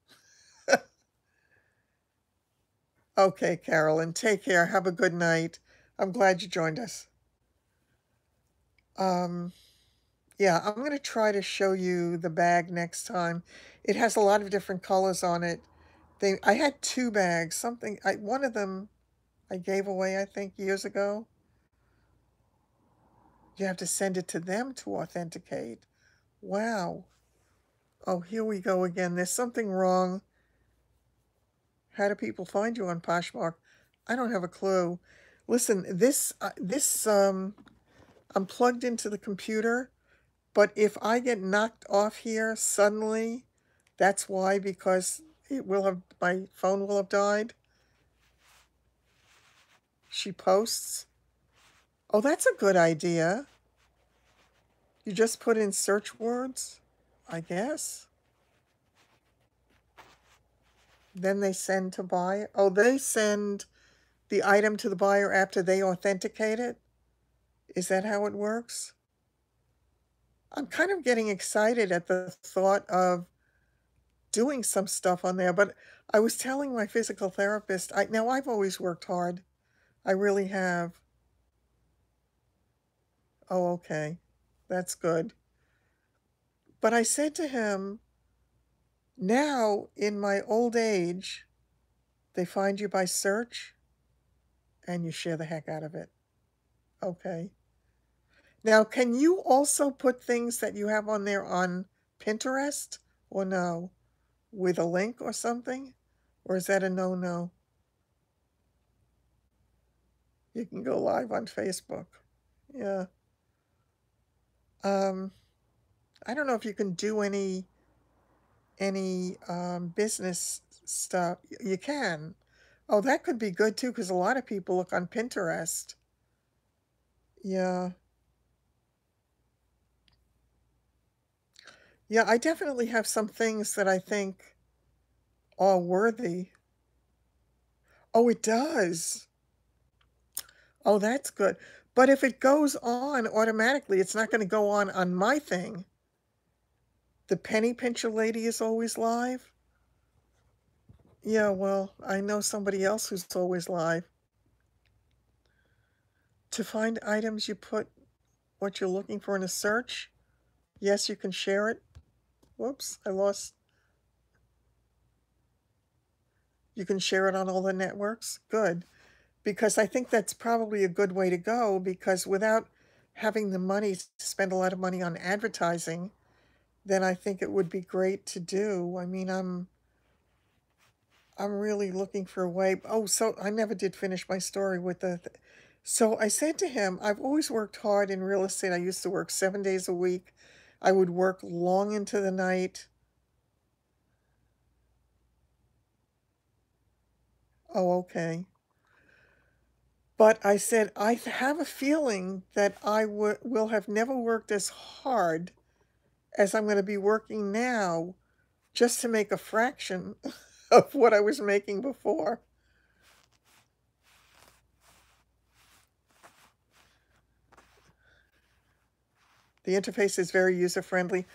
Okay, Carolyn, take care. Have a good night. I'm glad you joined us. Um, yeah, I'm gonna try to show you the bag next time. It has a lot of different colors on it. I had 2 bags, one of them I gave away, I think, years ago. You have to send it to them to authenticate. Wow. Oh, here we go again. There's something wrong. How do people find you on Poshmark? I don't have a clue. Listen, I'm plugged into the computer, but if I get knocked off here suddenly, that's why, because my phone will have died. She posts. Oh, that's a good idea. You just put in search words, I guess. Then they send to buyer. Oh, they send the item to the buyer after they authenticate it? Is that how it works? I'm kind of getting excited at the thought of doing some stuff on there, but I was telling my physical therapist, now I've always worked hard. I really have. Oh, okay. That's good. But I said to him, now in my old age, they find you by search and you share the heck out of it. Okay. Now, can you also put things that you have on there on Pinterest or no? With a link or something? Or is that a no-no? You can go live on Facebook. Yeah. Um, I don't know if you can do any business stuff. You can. Oh, that could be good too, because a lot of people look on Pinterest. Yeah. Yeah, I definitely have some things that I think are worthy. Oh, it does. Oh, that's good. But if it goes on automatically, it's not going to go on my thing. The penny pincher lady is always live. Yeah, well, I know somebody else who's always live. To find items, you put what you're looking for in a search. Yes, you can share it. Whoops, I lost. You can share it on all the networks. Good. Because I think that's probably a good way to go, because without having the money to spend a lot of money on advertising, then I think it would be great to do. I mean, I'm really looking for a way. Oh, so I never did finish my story with so I said to him, I've always worked hard in real estate. I used to work 7 days a week. I would work long into the night. Oh, okay. But I said, I have a feeling that will have never worked as hard as I'm going to be working now just to make a fraction of what I was making before. The interface is very user-friendly.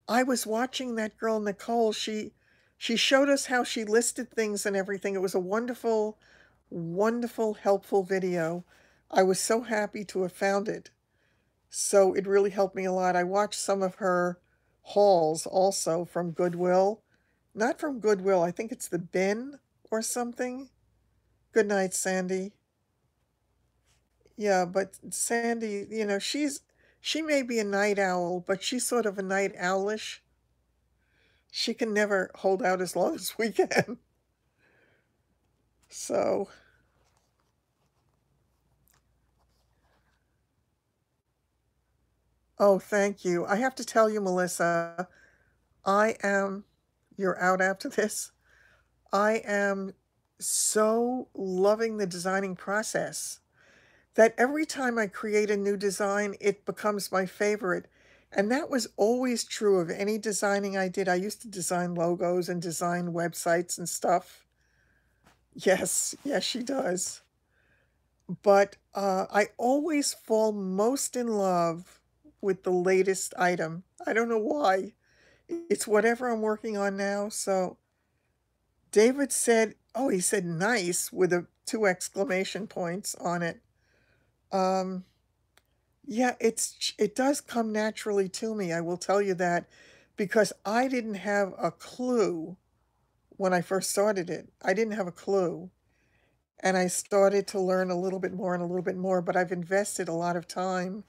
I was watching that girl, Nicole. She showed us how she listed things and everything. It was a wonderful, wonderful, helpful video. I was so happy to have found it. So it really helped me a lot. I watched some of her hauls also from Goodwill. Not from Goodwill, I think it's the Bin or something. Good night, Sandy. Yeah, but Sandy, she may be a night owl, but she's sort of a night owlish. She can never hold out as long as we can. So, oh, thank you. I have to tell you, Melissa, I am, you're out after this. I am so loving the designing process that every time I create a new design, it becomes my favorite. And that was always true of any designing I did. I used to design logos and design websites and stuff. Yes, yes, she does. But I always fall most in love with the latest item. I don't know why. It's whatever I'm working on now. So David said, oh, he said nice with two exclamation points on it. Um, yeah, it does come naturally to me, I will tell you that, because I didn't have a clue when I first started it. I didn't have a clue, and I started to learn a little bit more and a little bit more, but I've invested a lot of time.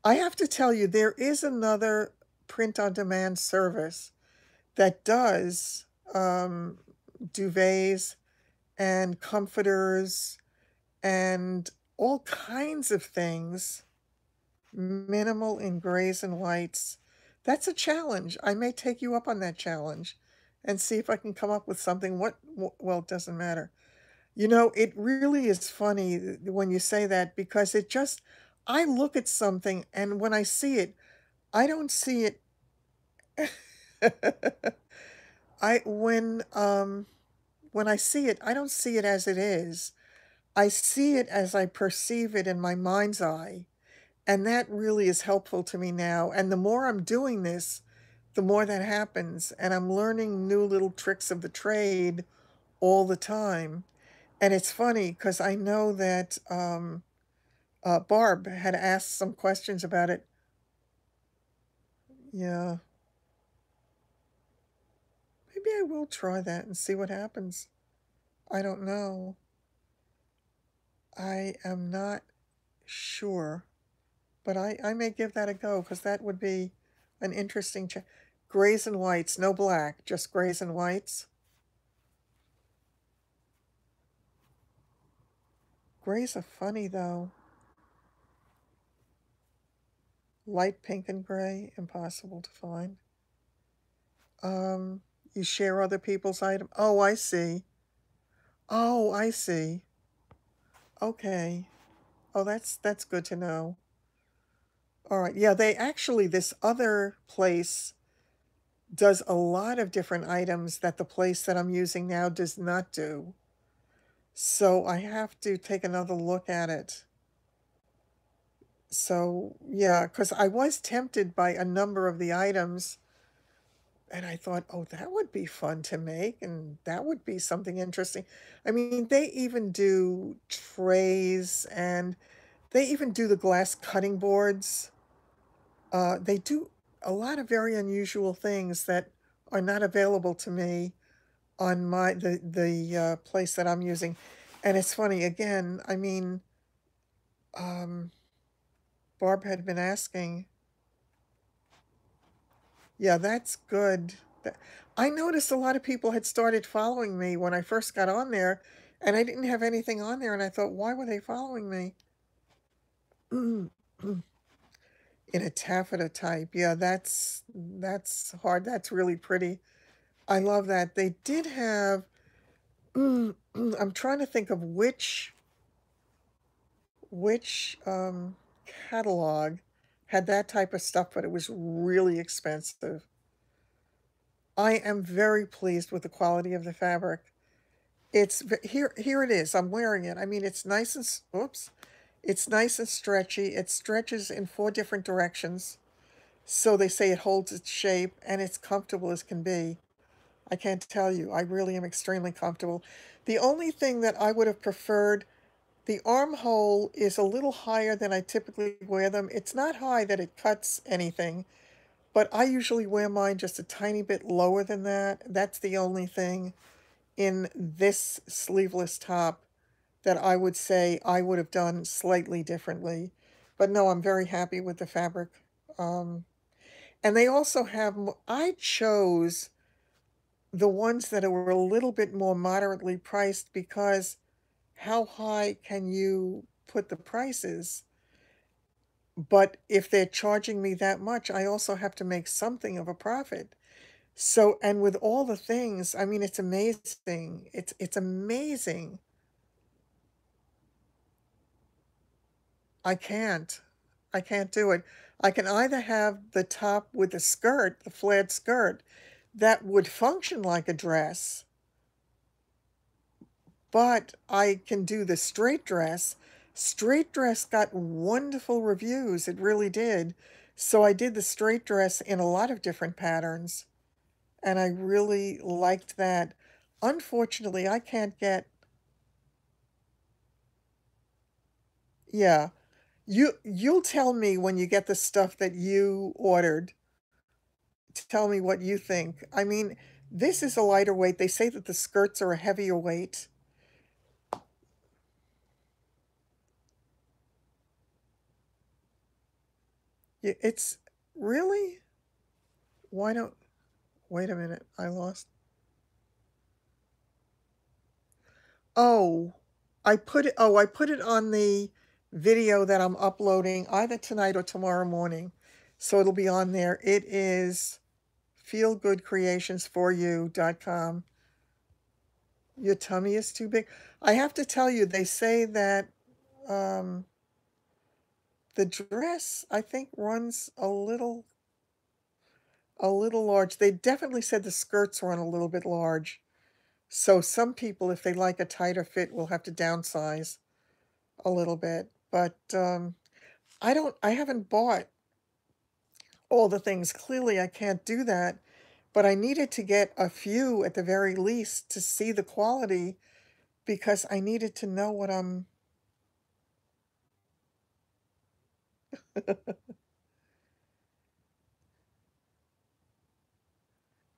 I have to tell you, there is another print-on-demand service that does, duvets and comforters and all kinds of things, minimal in grays and whites. That's a challenge. I may take you up on that challenge and see if I can come up with something. Well, it doesn't matter. You know, it really is funny when you say that because I look at something and when I see it, I don't see it. I when I see it, I don't see it as it is. I see it as I perceive it in my mind's eye, and that really is helpful to me now, and the more I'm doing this, the more that happens, and I'm learning new little tricks of the trade all the time, and it's funny because I know that, Barb had asked some questions about it. Yeah, maybe I will try that and see what happens. I don't know. I am not sure. But I may give that a go because that would be an interesting grays and whites, no black, just grays and whites. Grays are funny, though. Light pink and gray, impossible to find. Um, you share other people's item. Oh, I see. Oh, I see. Okay. Oh, that's good to know. All right. Yeah, they actually this other place does a lot of different items that the place that I'm using now does not do. So I have to take another look at it. So, yeah, because I was tempted by a number of the items, and I thought, "Oh, that would be fun to make, and that would be something interesting." I mean, they even do trays, and they even do the glass cutting boards. They do a lot of very unusual things that are not available to me on the place that I'm using. And it's funny, again, I mean, um Barb had been asking. Yeah, that's good. Tha I noticed a lot of people had started following me when I first got on there, and I didn't have anything on there, and I thought, "Why were they following me?" In a taffeta type. Yeah, that's hard. That's really pretty. I love that. They did have I'm trying to think of which catalog had that type of stuff, but it was really expensive. I am very pleased with the quality of the fabric. Here it is. I'm wearing it. I mean, it's nice and oops. It's nice and stretchy. It stretches in 4 different directions. So they say it holds its shape and it's comfortable as can be. I can't tell you. I really am extremely comfortable. The only thing that I would have preferred, the armhole is a little higher than I typically wear them. It's not high that it cuts anything, but I usually wear mine just a tiny bit lower than that. That's the only thing in this sleeveless top that I would say I would have done slightly differently. But no, I'm very happy with the fabric. Um, and they also have, I chose the ones that were a little bit more moderately priced because how high can you put the prices? But if they're charging me that much, I also have to make something of a profit. So, and with all the things, I mean, it's amazing. It's amazing. I can't. I can't do it. I can either have the top with the skirt, the flared skirt, that would function like a dress, but I can do the straight dress. Straight dress got wonderful reviews, it really did. So I did the straight dress in a lot of different patterns, and I really liked that. Unfortunately, I can't get Yeah. You'll tell me when you get the stuff that you ordered, tell me what you think. I mean, this is a lighter weight. They say that the skirts are a heavier weight. It's really? Why don't wait a minute, I lost. Oh, I put it on the video that I'm uploading either tonight or tomorrow morning. So it'll be on there. It is feelgoodcreationsforyou.com. Your tummy is too big. I have to tell you, they say that um, the dress, I think, runs a little large. They definitely said the skirts run a little bit large. So some people, if they like a tighter fit, will have to downsize a little bit. But I haven't bought all the things. Clearly, I can't do that. But I needed to get a few at the very least to see the quality because I needed to know what I'm.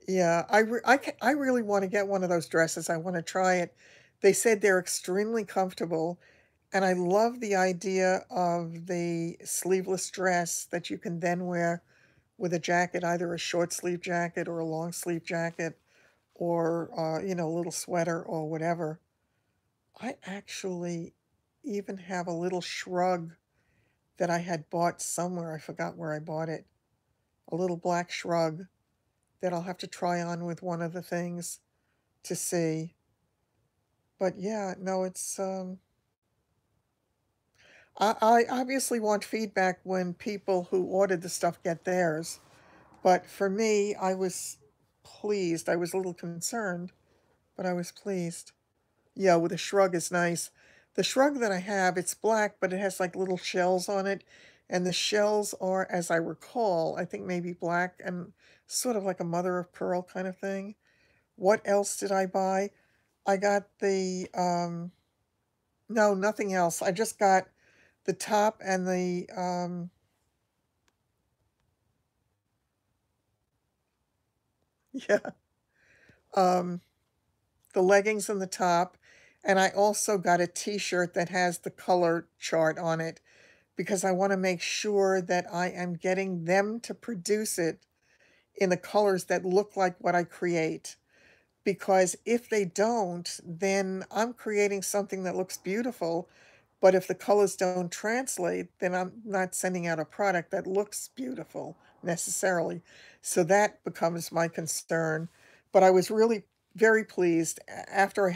Yeah, I really want to get one of those dresses. I want to try it. They said they're extremely comfortable, and I love the idea of the sleeveless dress that you can then wear with a jacket, either a short sleeve jacket or a long sleeve jacket or a little sweater or whatever. I actually even have a little shrug that I had bought somewhere. I forgot where I bought it. A little black shrug that I'll have to try on with one of the things to see. But yeah, no, it's I obviously want feedback when people who ordered the stuff get theirs. But for me, I was pleased. I was a little concerned, but I was pleased. Yeah, with a shrug is nice. The shrug that I have, it's black, but it has like little shells on it. And the shells are, as I recall, I think maybe black and sort of like a mother of pearl kind of thing. What else did I buy? I got the no, nothing else. I just got the top and the yeah, um the leggings and the top, and I also got a t-shirt that has the color chart on it because I want to make sure that I am getting them to produce it in the colors that look like what I create. Because if they don't, then I'm creating something that looks beautiful, but if the colors don't translate, then I'm not sending out a product that looks beautiful necessarily. So that becomes my concern. But I was really very pleased after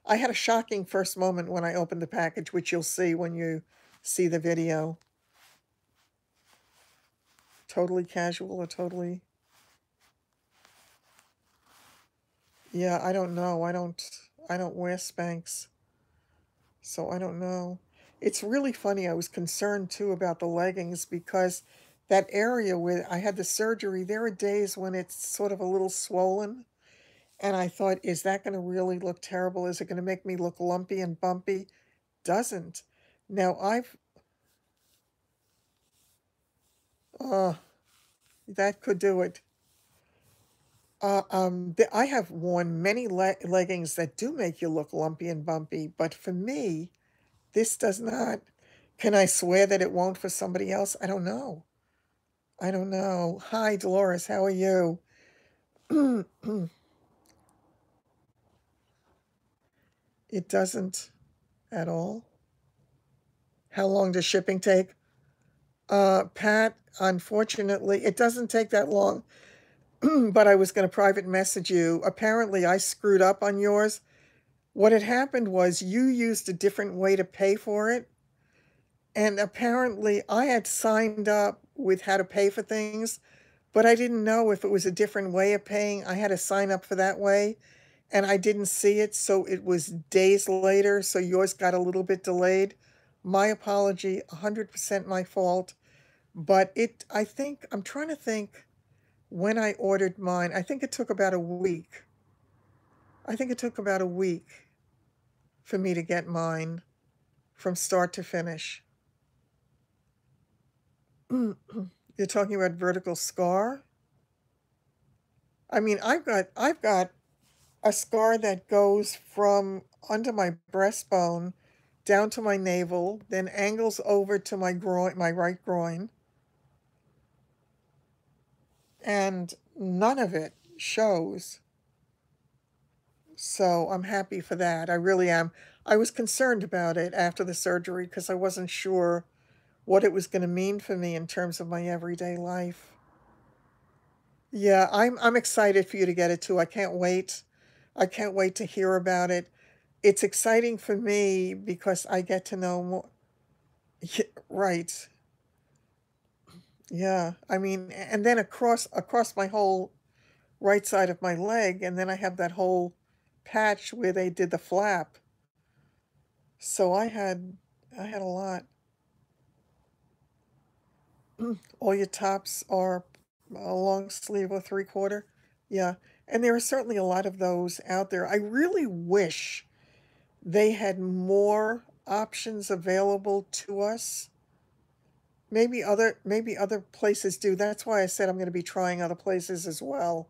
I had a shocking first moment when I opened the package, which you'll see when you see the video. Totally casual or totally. Yeah, I don't know. I don't wear Spanx. So I don't know. It's really funny. I was concerned too about the leggings because that area where I had the surgery, there are days when it's sort of a little swollen. And I thought, is that going to really look terrible? Is it going to make me look lumpy and bumpy? Doesn't. Now uh, that could do it. I have worn many leggings that do make you look lumpy and bumpy, but for me, this does not. Can I swear that it won't for somebody else? I don't know. I don't know. Hi, Dolores. How are you? It doesn't at all. How long does shipping take? Pat, unfortunately, it doesn't take that long, but I was going to private message you. Apparently, I screwed up on yours. What had happened was you used a different way to pay for it. And apparently, I had signed up with how to pay for things, but I didn't know if it was a different way of paying. I had to sign up for that way, and I didn't see it, so it was days later, so yours got a little bit delayed. My apology, 100% my fault. But I think, I'm trying to think when I ordered mine. I think it took about a week. I think it took about a week for me to get mine from start to finish. You're talking about vertical scar? I mean, I've got a scar that goes from under my breastbone down to my navel, then angles over to my groin, my right groin, and none of it shows. So I'm happy for that. I really am. I was concerned about it after the surgery because I wasn't sure what it was going to mean for me in terms of my everyday life. Yeah, I'm excited for you to get it too. I can't wait. I can't wait to hear about it. It's exciting for me because I get to know more. Right. Yeah. I mean, and then across my whole right side of my leg, and then I have that whole patch where they did the flap. So I had a lot. All your tops are a long sleeve or three-quarter. Yeah. And there are certainly a lot of those out there. I really wish they had more options available to us. Maybe other places do. That's why I said I'm gonna be trying other places as well.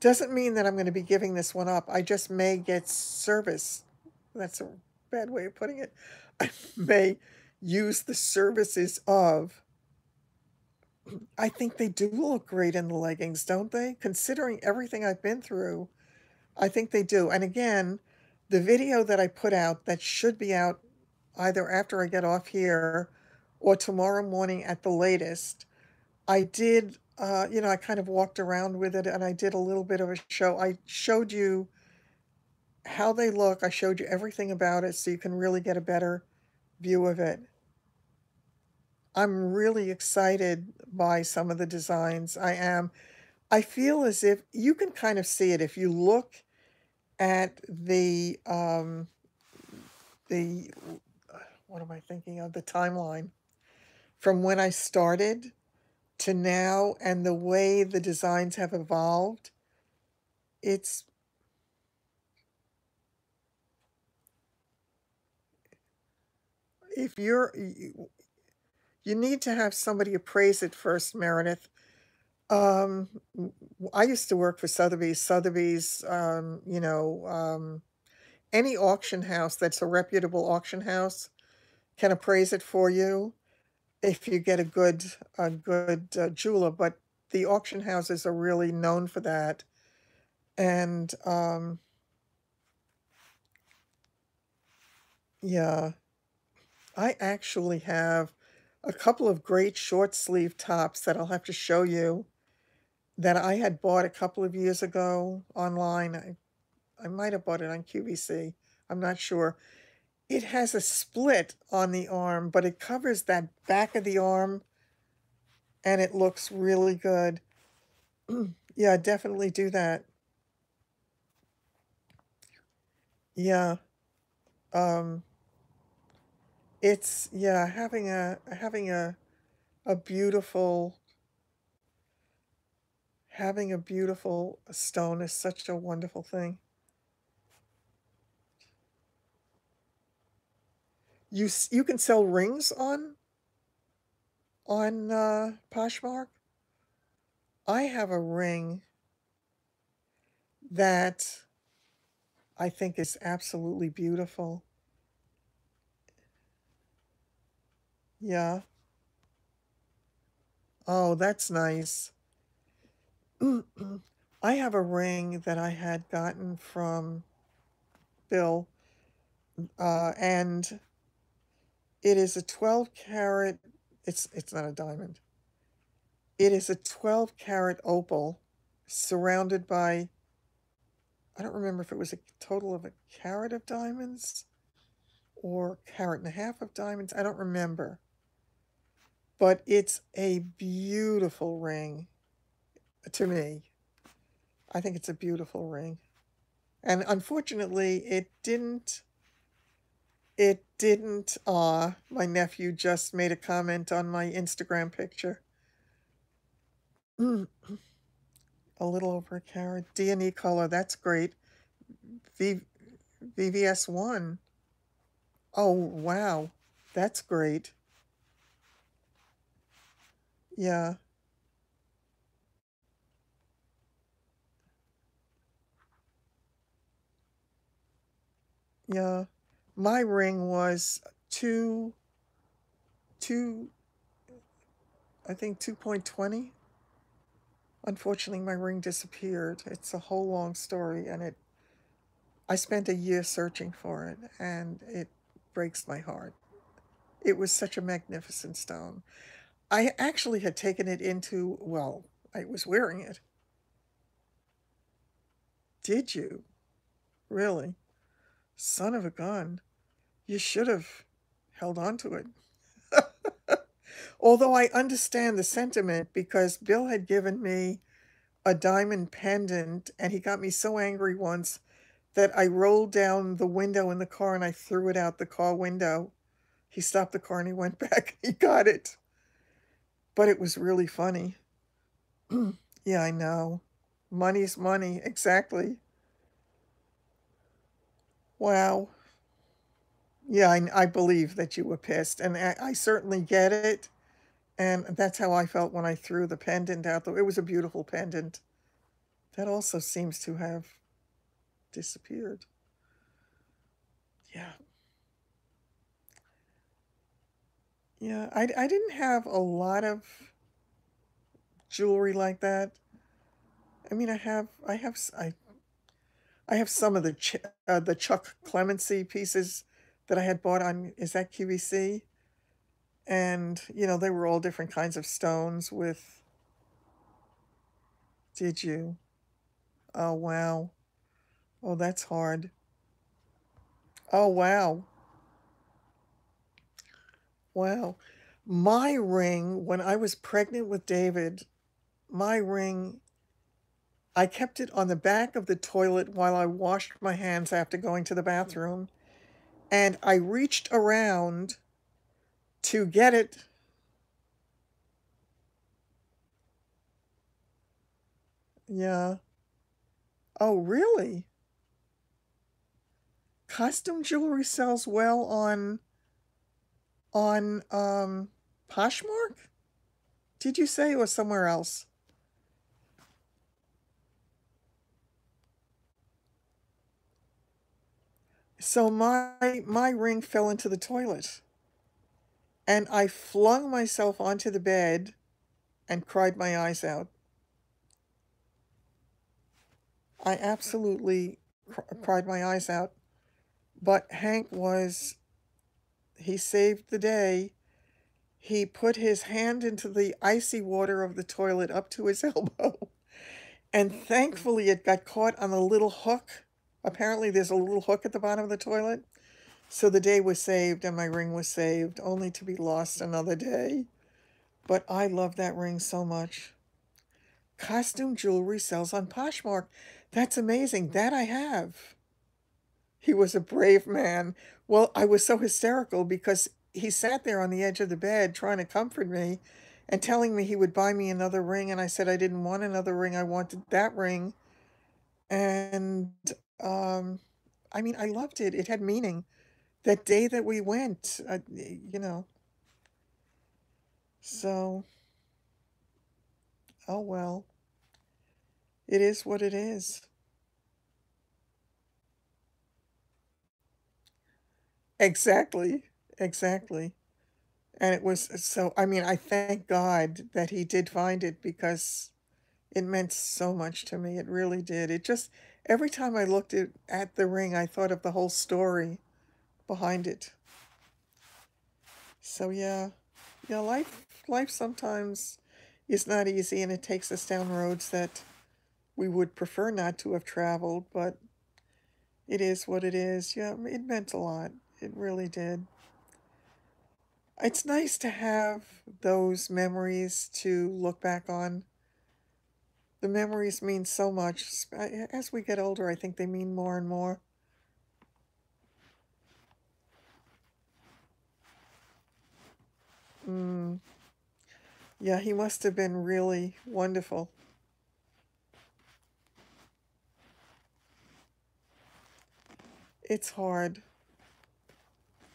Doesn't mean that I'm gonna be giving this one up. I just may get service. That's a bad way of putting it. I may use the services of. I think they do look great in the leggings, don't they? Considering everything I've been through, I think they do. And again, the video that I put out that should be out either after I get off here or tomorrow morning at the latest, I did, I kind of walked around with it and I did a little bit of a show. I showed you how they look. I showed you everything about it so you can really get a better view of it. I'm really excited by some of the designs. I am. I feel as if you can kind of see it if you look at the what am I thinking of? The timeline from when I started to now and the way the designs have evolved. It's if you're you need to have somebody appraise it first, Meredith. Um, I used to work for Sotheby's. Sotheby's, any auction house that's a reputable auction house can appraise it for you if you get a good jeweler. But the auction houses are really known for that. And yeah, I actually have a couple of great short sleeve tops that I'll have to show you that I had bought a couple of years ago online. I might have bought it on QVC. I'm not sure. It has a split on the arm, but it covers that back of the arm and it looks really good. Yeah, definitely do that. Yeah. Um, it's yeah, a beautiful having a beautiful stone is such a wonderful thing. You can sell rings on Poshmark. I have a ring that I think is absolutely beautiful. Yeah. Oh, that's nice. I have a ring that I had gotten from Bill, and it is a 12 carat. It's not a diamond. It is a 12 carat opal surrounded by, I don't remember if it was a total of a carat of diamonds or carat and a half of diamonds. I don't remember. But it's a beautiful ring to me. I think it's a beautiful ring. And unfortunately, my nephew just made a comment on my Instagram picture. A little over a carat. D&E color, that's great. V VVS1. Oh, wow. That's great. Yeah, yeah. My ring was two, two, I think 2.20. Unfortunately, my ring disappeared. It's a whole long story, and I spent a year searching for it, and it breaks my heart. It was such a magnificent stone. I actually had taken it into, well, I was wearing it. Did you? Really? Son of a gun. You should have held on to it. Although I understand the sentiment because Bill had given me a diamond pendant and he got me so angry once that I rolled down the window in the car and I threw it out the car window. He stopped the car and he went back. He got it. But it was really funny. Yeah, I know. Money's money. Exactly. Wow. Yeah, I believe that you were pissed. And I certainly get it. And that's how I felt when I threw the pendant out. It was a beautiful pendant. That also seems to have disappeared. Yeah. Yeah. I didn't have a lot of jewelry like that. I mean, I have some of the Chuck Clemency pieces that I had bought on, is that QVC? And, they were all different kinds of stones with, did you? Oh, wow. Oh, that's hard. Oh, wow. Wow. My ring, when I was pregnant with David, my ring, I kept it on the back of the toilet while I washed my hands after going to the bathroom. And I reached around to get it. Yeah. Oh, really? Costume jewelry sells well on Poshmark? Did you say, or somewhere else? So my ring fell into the toilet, and I flung myself onto the bed and cried my eyes out. I absolutely cried my eyes out. But Hank he saved the day. He put his hand into the icy water of the toilet up to his elbow. And thankfully, it got caught on a little hook. Apparently, there's a little hook at the bottom of the toilet. So the day was saved and my ring was saved, only to be lost another day. But I love that ring so much. Costume jewelry sells on Poshmark. That's amazing. That I have. He was a brave man. Well, I was so hysterical because he sat there on the edge of the bed trying to comfort me and telling me he would buy me another ring. And I said I didn't want another ring. I wanted that ring. And um, I mean, I loved it. It had meaning. That day that we went, you know. So, oh well, it is what it is. Exactly, exactly. And it was so, I mean, I thank God that he did find it because it meant so much to me. It really did. It just, every time I looked at the ring, I thought of the whole story behind it. So yeah, yeah, life sometimes is not easy and it takes us down roads that we would prefer not to have traveled, but it is what it is. Yeah, it meant a lot. It really did. It's nice to have those memories to look back on. The memories mean so much. As we get older, I think they mean more and more. Mm, yeah, he must have been really wonderful. It's hard.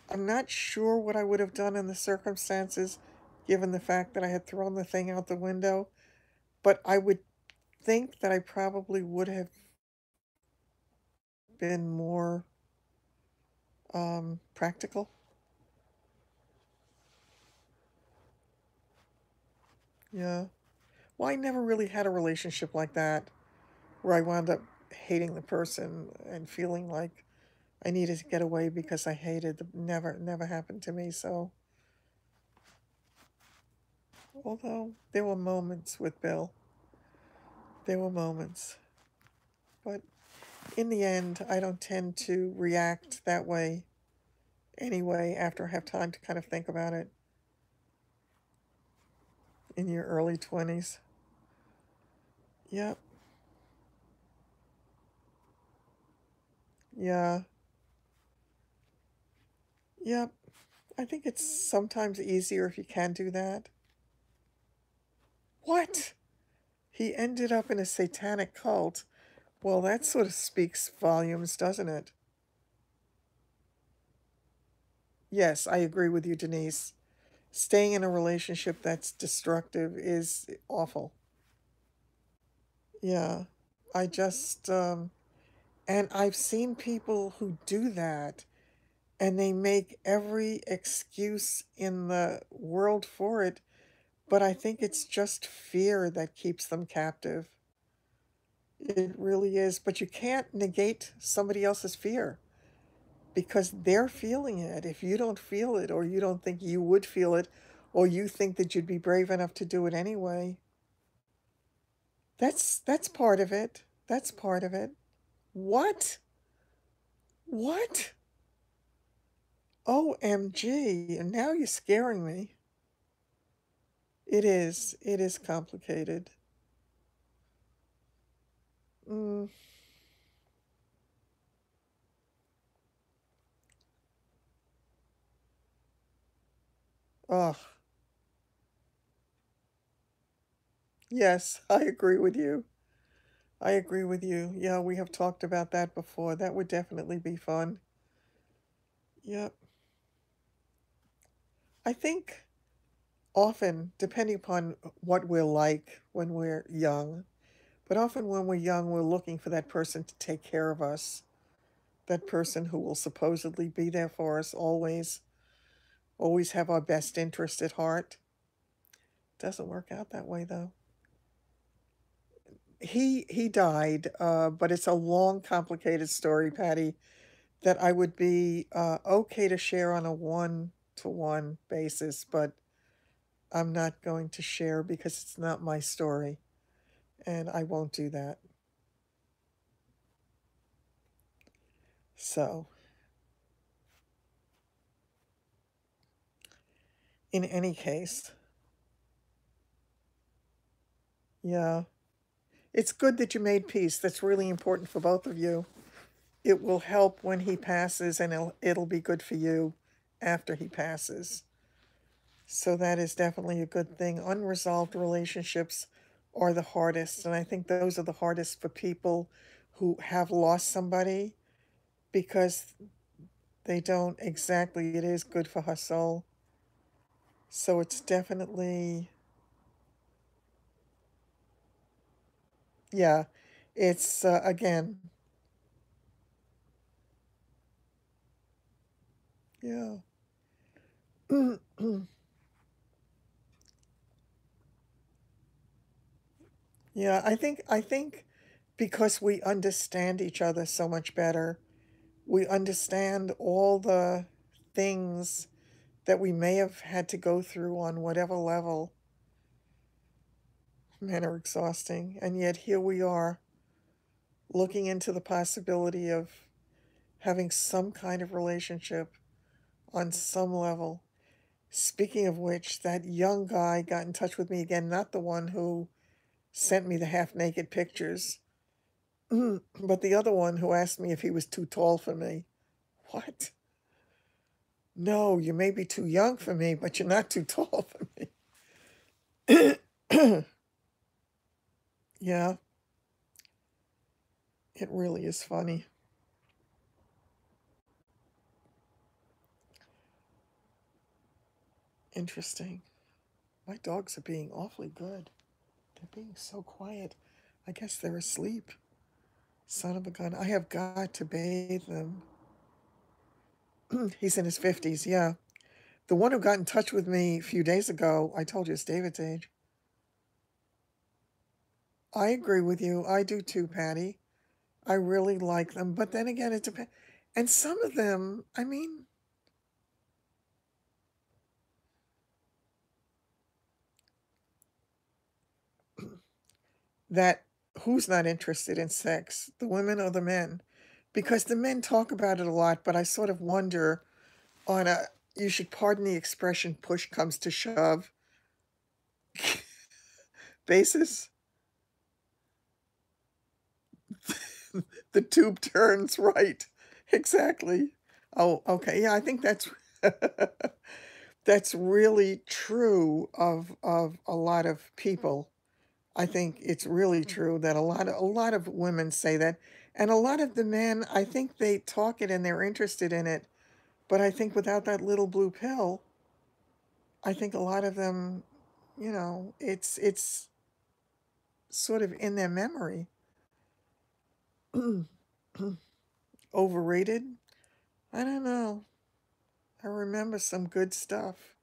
I'm not sure what I would have done in the circumstances. given the fact that I had thrown the thing out the window, but I would think that I probably would have been more practical. Yeah. Well, I never really had a relationship like that where I wound up hating the person and feeling like I needed to get away because I hated them. Never happened to me. So, although there were moments with Bill, there were moments. But in the end, I don't tend to react that way anyway after I have time to kind of think about it in your early 20s. Yep, yeah, yep. I think it's sometimes easier if you can do that. What? He ended up in a satanic cult. Well, that sort of speaks volumes, doesn't it? Yes, I agree with you, Denise. Staying in a relationship that's destructive is awful. Yeah. I just, and I've seen people who do that and they make every excuse in the world for it, but I think it's just fear that keeps them captive. It really is. But you can't negate somebody else's fear because they're feeling it. If you don't feel it, or you don't think you would feel it, or you think that you'd be brave enough to do it anyway, that's part of it. That's part of it. What? What? OMG. And now you're scaring me. It is. It is complicated. Mm. Oh, yes, I agree with you. I agree with you. Yeah, we have talked about that before. That would definitely be fun. Yep. I think often, depending upon what we're like when we're young, but often when we're young, we're looking for that person to take care of us, that person who will supposedly be there for us always, always have our best interest at heart. Doesn't work out that way though. He died, but it's a long, complicated story, Patty, that I would be okay to share on a one-to-one basis, but I'm not going to share because it's not my story, and I won't do that. So, in any case, yeah, it's good that you made peace. That's really important for both of you. It will help when he passes, and it'll be good for you after he passes. So that is definitely a good thing. Unresolved relationships are the hardest, and I think those are the hardest for people who have lost somebody because they don't exactly, it is good for her soul. So it's definitely, yeah, it's again, yeah. Yeah, I think because we understand each other so much better, we understand all the things that we may have had to go through on whatever level. Men are exhausting, and yet here we are looking into the possibility of having some kind of relationship on some level. Speaking of which, that young guy got in touch with me again, not the one who sent me the half naked pictures, but the other one who asked me if he was too tall for me. What? No, you may be too young for me, but you're not too tall for me. Yeah, it really is funny. Interesting. My dogs are being awfully good. They're being so quiet. I guess they're asleep. Son of a gun. I have got to bathe them. He's in his 50s, yeah. The one who got in touch with me a few days ago, I told you it's David's age. I agree with you. I do too, Patty. I really like them. But then again, it depends. And some of them, I mean, that who's not interested in sex, the women or the men? Because the men talk about it a lot, but I sort of wonder on a, you should pardon the expression, push comes to shove basis. The tube turns right. Exactly. Oh, okay. Yeah, I think that's that's really true of a lot of people. I think it's really true that a lot of women say that, and a lot of the men, I think they talk it and they're interested in it, but I think without that little blue pill, I think a lot of them, it's sort of in their memory. Overrated? I don't know. I remember some good stuff.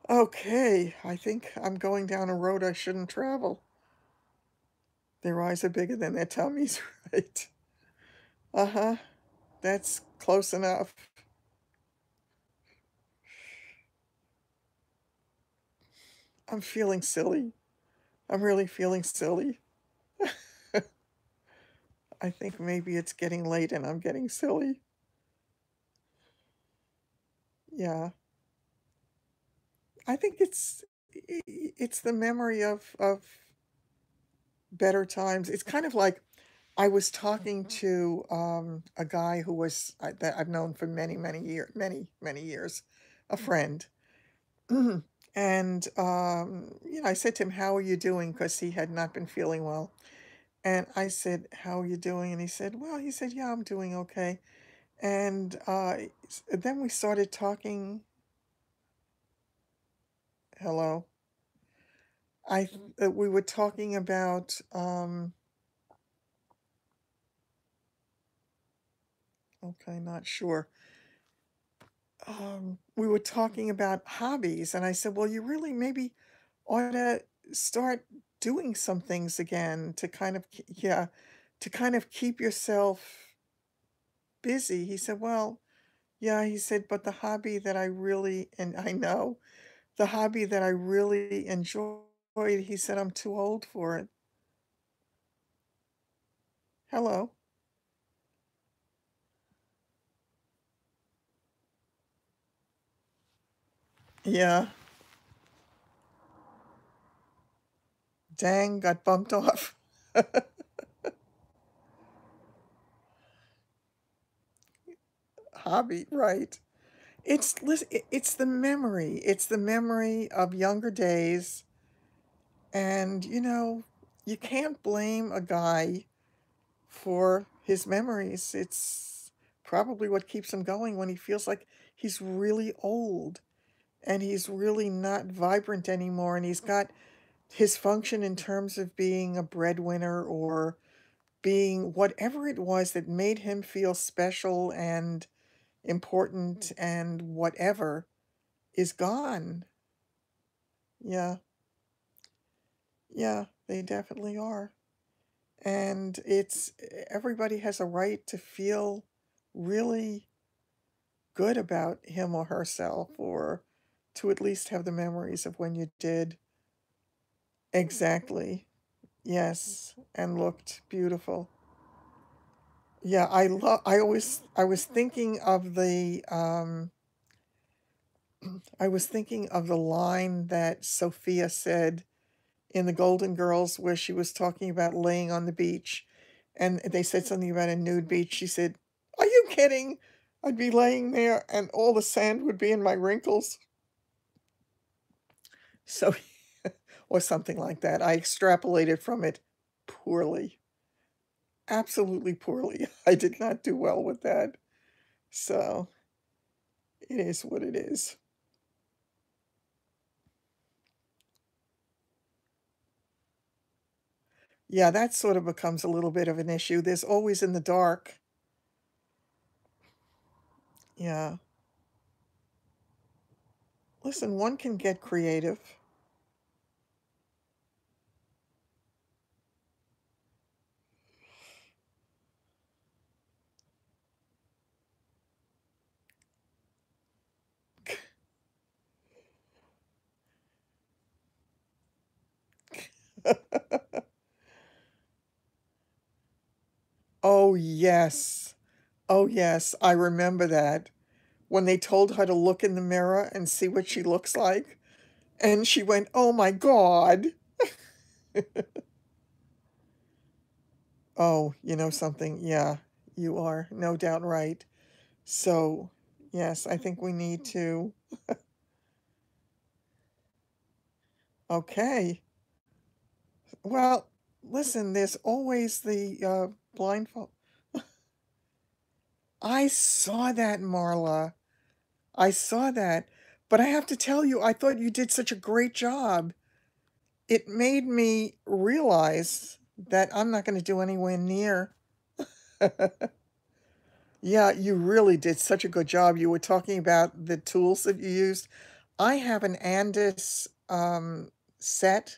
Okay, I think I'm going down a road I shouldn't travel. Their eyes are bigger than their tummies, right? Uh-huh. That's close enough. I'm feeling silly. I'm really feeling silly. I think maybe it's getting late and I'm getting silly. Yeah. I think it's the memory of better times. It's kind of like I was talking to a guy who was that I've known for many years, a friend. And I said to him, "How are you doing?" Because he had not been feeling well. And I said, "How are you doing?" And he said, "Well," he said, "Yeah, I'm doing okay." And then we started talking. Hello. We were talking about okay, not sure. We were talking about hobbies, and I said, "Well, you really maybe ought to start doing some things again to kind of yeah, to kind of keep yourself busy." He said, "Well, yeah," he said, "but the hobby that I really," and I know, "the hobby that I really enjoyed," he said, "I'm too old for it." Hello. Yeah. Dang, got bumped off. Hobby, right. It's the memory. It's the memory of younger days, and, you can't blame a guy for his memories. It's probably what keeps him going when he feels like he's really old and he's really not vibrant anymore, and he's got his function in terms of being a breadwinner or being whatever it was that made him feel special and important and whatever is gone. Yeah, yeah, they definitely are. And it's everybody has a right to feel really good about him or herself, or to at least have the memories of when you did. Exactly. Yes, and looked beautiful. Yeah, I was thinking of the I was thinking of the line that Sophia said in The Golden Girls where she was talking about laying on the beach and they said something about a nude beach. She said, "Are you kidding? I'd be laying there and all the sand would be in my wrinkles." So, or something like that. I extrapolated from it poorly. Absolutely poorly. I did not do well with that. So it is what it is. Yeah, that sort of becomes a little bit of an issue. There's always in the dark. Yeah. Listen, one can get creative. Oh, yes. Oh, yes. I remember that. When they told her to look in the mirror and see what she looks like, and she went, "Oh my God." Oh, you know something? Yeah, you are no doubt right. So, yes, I think we need to. Okay. Well, listen, there's always the blindfold. I saw that, Marla. I saw that. But I have to tell you, I thought you did such a great job. It made me realize that I'm not going to do anywhere near. Yeah, you really did such a good job. You were talking about the tools that you used. I have an Andis set,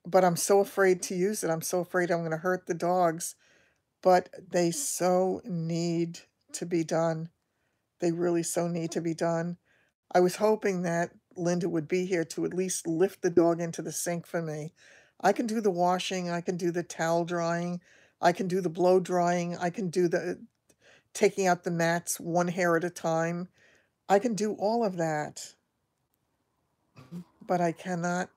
but I'm so afraid to use it. I'm so afraid I'm going to hurt the dogs, but they so need to be done. They really so need to be done. I was hoping that Linda would be here to at least lift the dog into the sink for me. I can do the washing, I can do the towel drying, I can do the blow drying, I can do the taking out the mats one hair at a time. I can do all of that, but I cannot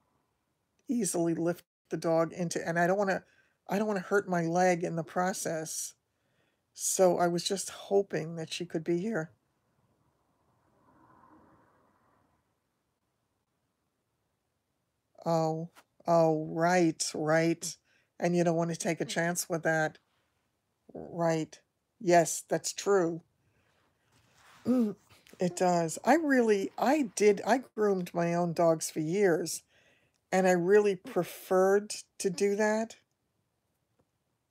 easily lift the dog into, and I don't want to hurt my leg in the process. So I was just hoping that she could be here. Oh, oh, right, right. And you don't want to take a chance with that. Right. Yes, that's true. Mm, it does. I groomed my own dogs for years, and I really preferred to do that.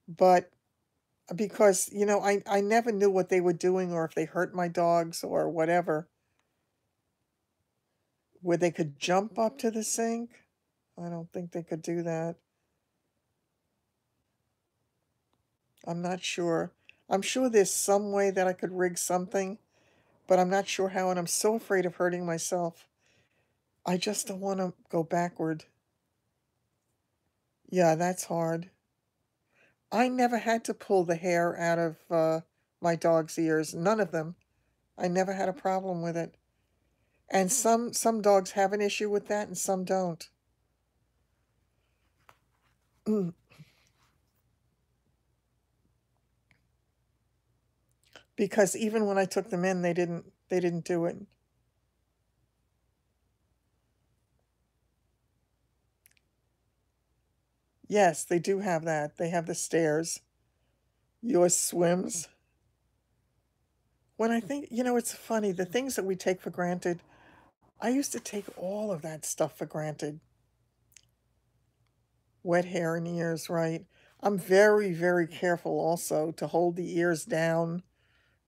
But because, I never knew what they were doing or if they hurt my dogs or whatever, where they could jump up to the sink. I don't think they could do that. I'm not sure. I'm sure there's some way that I could rig something, but I'm not sure how, and I'm so afraid of hurting myself. I just don't want to go backward. Yeah, that's hard. I never had to pull the hair out of my dog's ears. None of them. I never had a problem with it. And some dogs have an issue with that, and some don't. Because even when I took them in, they didn't do it. Yes, they do have that. They have the stairs. Yours swims. When I think, it's funny, the things that we take for granted, I used to take all of that stuff for granted. Wet hair and ears, right? I'm very, very careful also to hold the ears down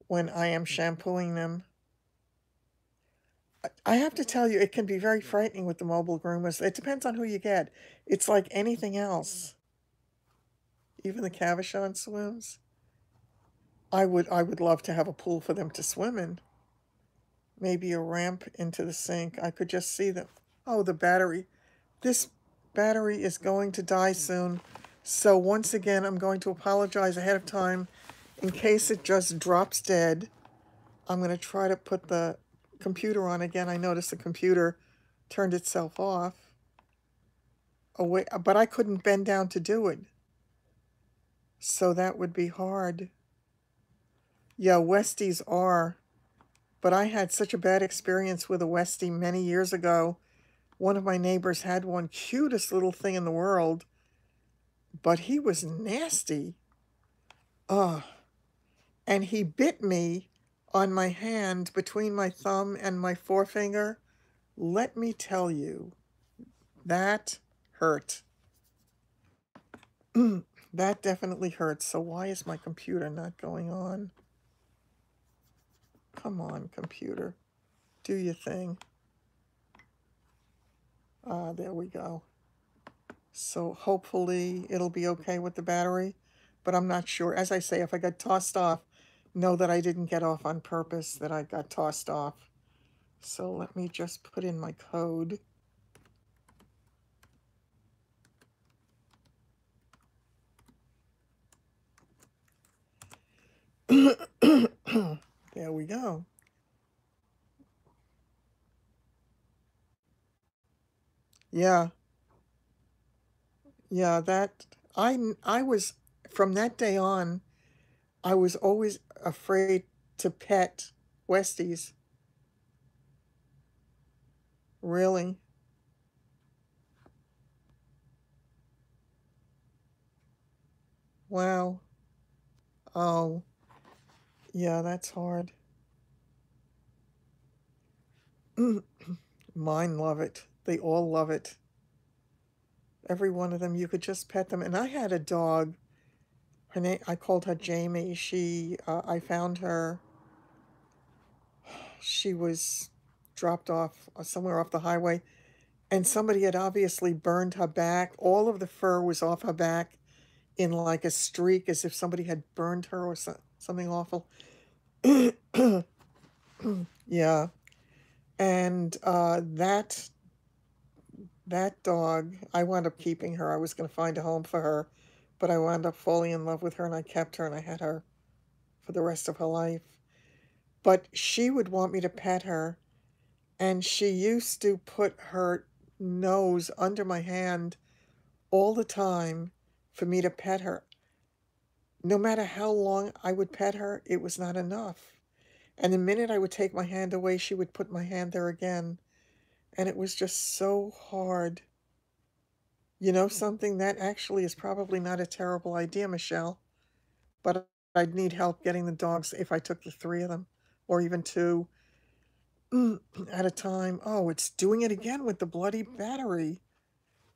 when I am shampooing them. I have to tell you, it can be very frightening with the mobile groomers. It depends on who you get. It's like anything else. Even the Cavachon swims. I would love to have a pool for them to swim in. Maybe a ramp into the sink. I could just see them. Oh, the battery. This battery is going to die soon. So once again, I'm going to apologize ahead of time in case it just drops dead. I'm going to try to put the computer on again. I noticed the computer turned itself off. Oh, wait, but I couldn't bend down to do it. So that would be hard. Yeah, Westies are. But I had such a bad experience with a Westie many years ago. One of my neighbors had one, cutest little thing in the world, but he was nasty. Ugh. And he bit me on my hand between my thumb and my forefinger. Let me tell you, that hurt. That definitely hurts. So why is my computer not going on? Come on, computer. Do your thing. There we go. So hopefully it'll be okay with the battery, but I'm not sure. As I say, if I got tossed off, know that I didn't get off on purpose, that I got tossed off. So let me just put in my code. There we go. Yeah, yeah, that I was from that day on, I was always afraid to pet Westies. Really? Wow. Oh, yeah, that's hard. Mine love it. They all love it. Every one of them, you could just pet them. And I had a dog. Her name, I called her Jamie. I found her. She was dropped off somewhere off the highway, and somebody had obviously burned her back. All of the fur was off her back in like a streak, as if somebody had burned her or something awful. Yeah, and that dog, I wound up keeping her. I was going to find a home for her, but I wound up falling in love with her, and I kept her, and I had her for the rest of her life. But she would want me to pet her, and she used to put her nose under my hand all the time for me to pet her. No matter how long I would pet her, it was not enough. And the minute I would take my hand away, she would put my hand there again. And it was just so hard. You know something? That actually is probably not a terrible idea, Michelle. But I'd need help getting the dogs if I took the three of them, or even two at a time. Oh, it's doing it again with the bloody battery.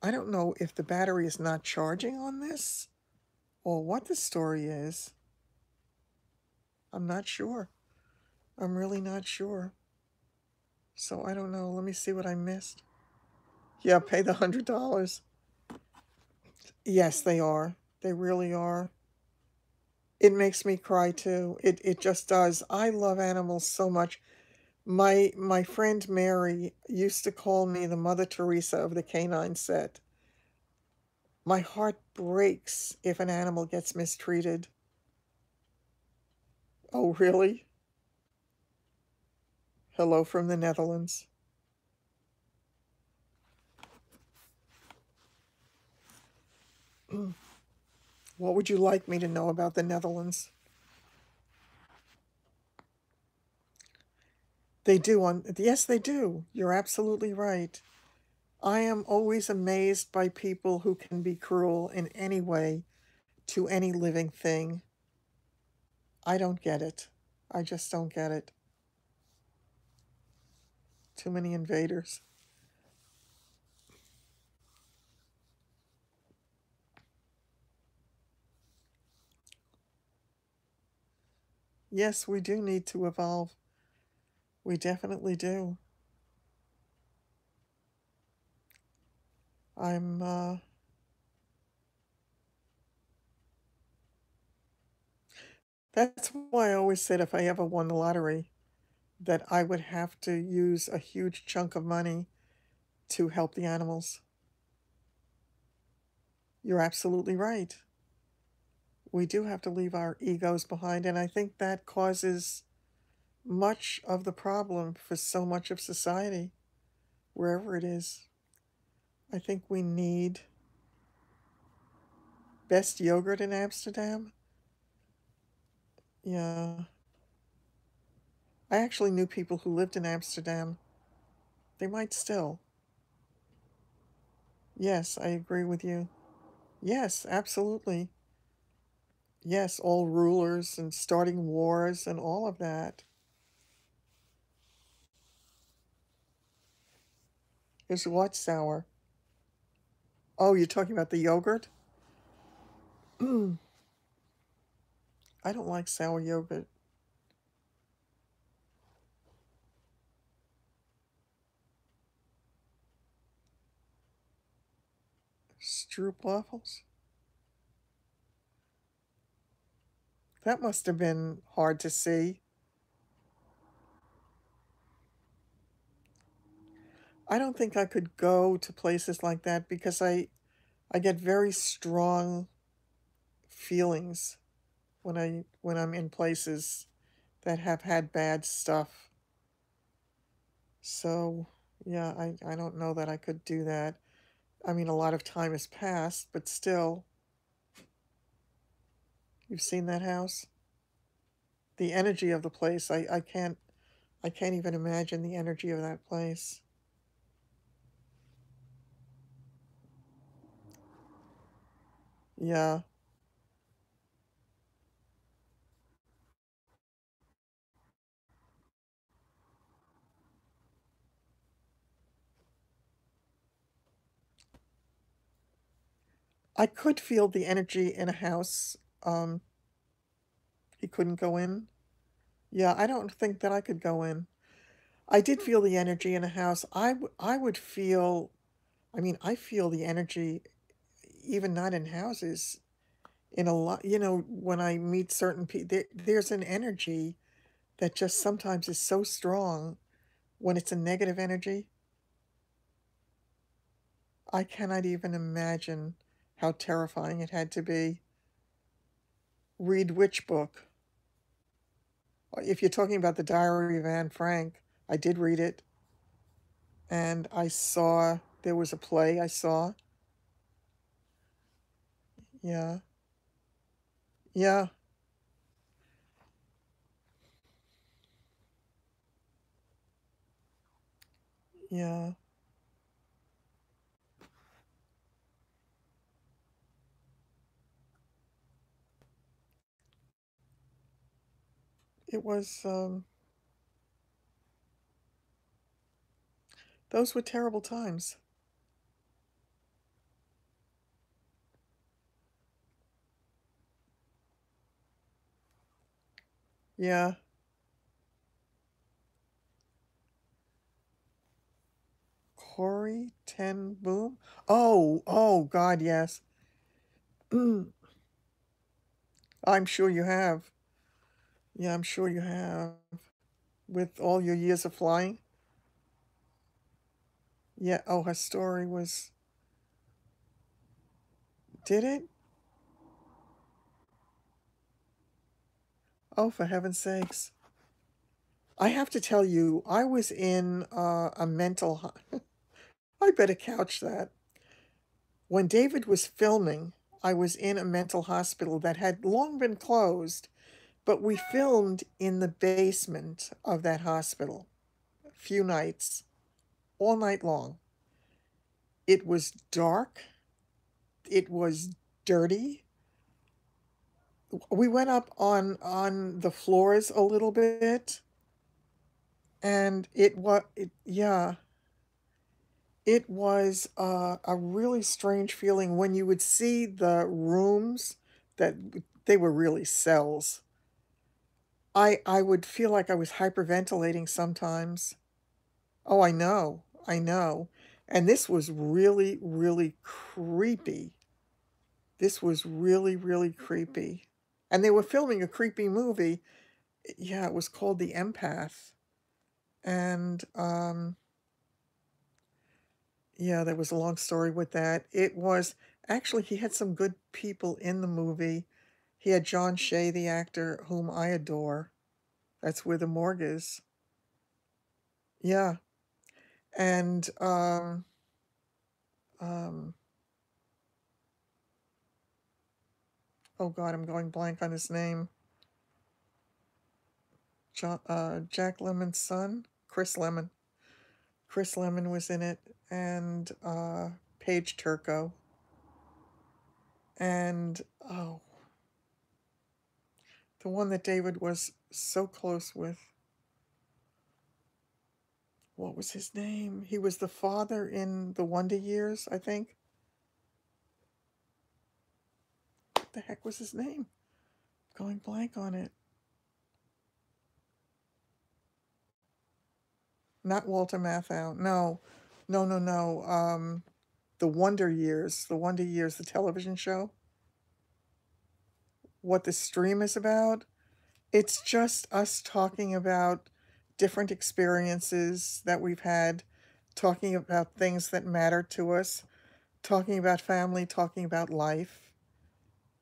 I don't know if the battery is not charging on this or what the story is. I'm not sure. I'm really not sure. So I don't know. Let me see what I missed. Yeah, pay the $100. Yes, they are. They really are. It makes me cry too. It just does. I love animals so much. My friend Mary used to call me the Mother Teresa of the canine set. My heart breaks if an animal gets mistreated. Oh, really? Hello from the Netherlands. What would you like me to know about the Netherlands? They do on, yes, they do. You're absolutely right. I am always amazed by people who can be cruel in any way to any living thing. I don't get it. I just don't get it. Too many invaders. Yes, we do need to evolve. We definitely do. I'm, that's why I always said if I ever won the lottery, that I would have to use a huge chunk of money to help the animals. You're absolutely right. We do have to leave our egos behind, and I think that causes much of the problem for so much of society, wherever it is. I think we need best yogurt in Amsterdam. Yeah. I actually knew people who lived in Amsterdam. They might still. Yes, I agree with you. Yes, absolutely. Yes, all rulers and starting wars and all of that. Is what sour? Oh, you're talking about the yogurt? I don't like sour yogurt. Stroopwafels? That must have been hard to see. I don't think I could go to places like that because I get very strong feelings when I'm in places that have had bad stuff. So, yeah, I don't know that I could do that. I mean, a lot of time has passed, but still, you've seen that house? The energy of the place, I can't even imagine the energy of that place. Yeah, I could feel the energy in a house. Um, he couldn't go in. Yeah, I don't think that I could go in. I did feel the energy in a house. I would feel, I mean, I feel the energy even not in houses, in a lot, when I meet certain people, there's an energy that just sometimes is so strong when it's a negative energy. I cannot even imagine how terrifying it had to be. Read which book? If you're talking about the Diary of Anne Frank, I did read it, and I saw there was a play I saw. Yeah, yeah, yeah. It was, those were terrible times. Yeah. Corey Ten Boom? Oh, oh, God, yes. I'm sure you have. Yeah, I'm sure you have. With all your years of flying. Yeah, oh, her story was. Did it? Oh, for heaven's sakes. I have to tell you, I was in a I better couch that. When David was filming, I was in a mental hospital that had long been closed, but we filmed in the basement of that hospital a few nights, all night long. It was dark, it was dirty. We went up on the floors a little bit, and yeah, it was a really strange feeling when you would see the rooms that they were really cells. I would feel like I was hyperventilating sometimes. Oh, I know. And this was really, really creepy. This was really, really creepy. And they were filming a creepy movie. Yeah, it was called The Empath. And yeah, there was a long story with that. It was actually he had some good people in the movie. He had John Shea, the actor, whom I adore. That's where the morgue is. Yeah. And um oh God, I'm going blank on his name. Jack Lemon's son, Chris Lemon. Chris Lemon was in it, and Paige Turco, and oh, the one that David was so close with. what was his name? He was the father in the Wonder Years, I think. What the heck was his name? Going blank on it. Not Walter Matthau. No, no, no, no. The Wonder Years. The Wonder Years, the television show. What the stream is about. It's just us talking about different experiences that we've had, talking about things that matter to us, talking about family, talking about life,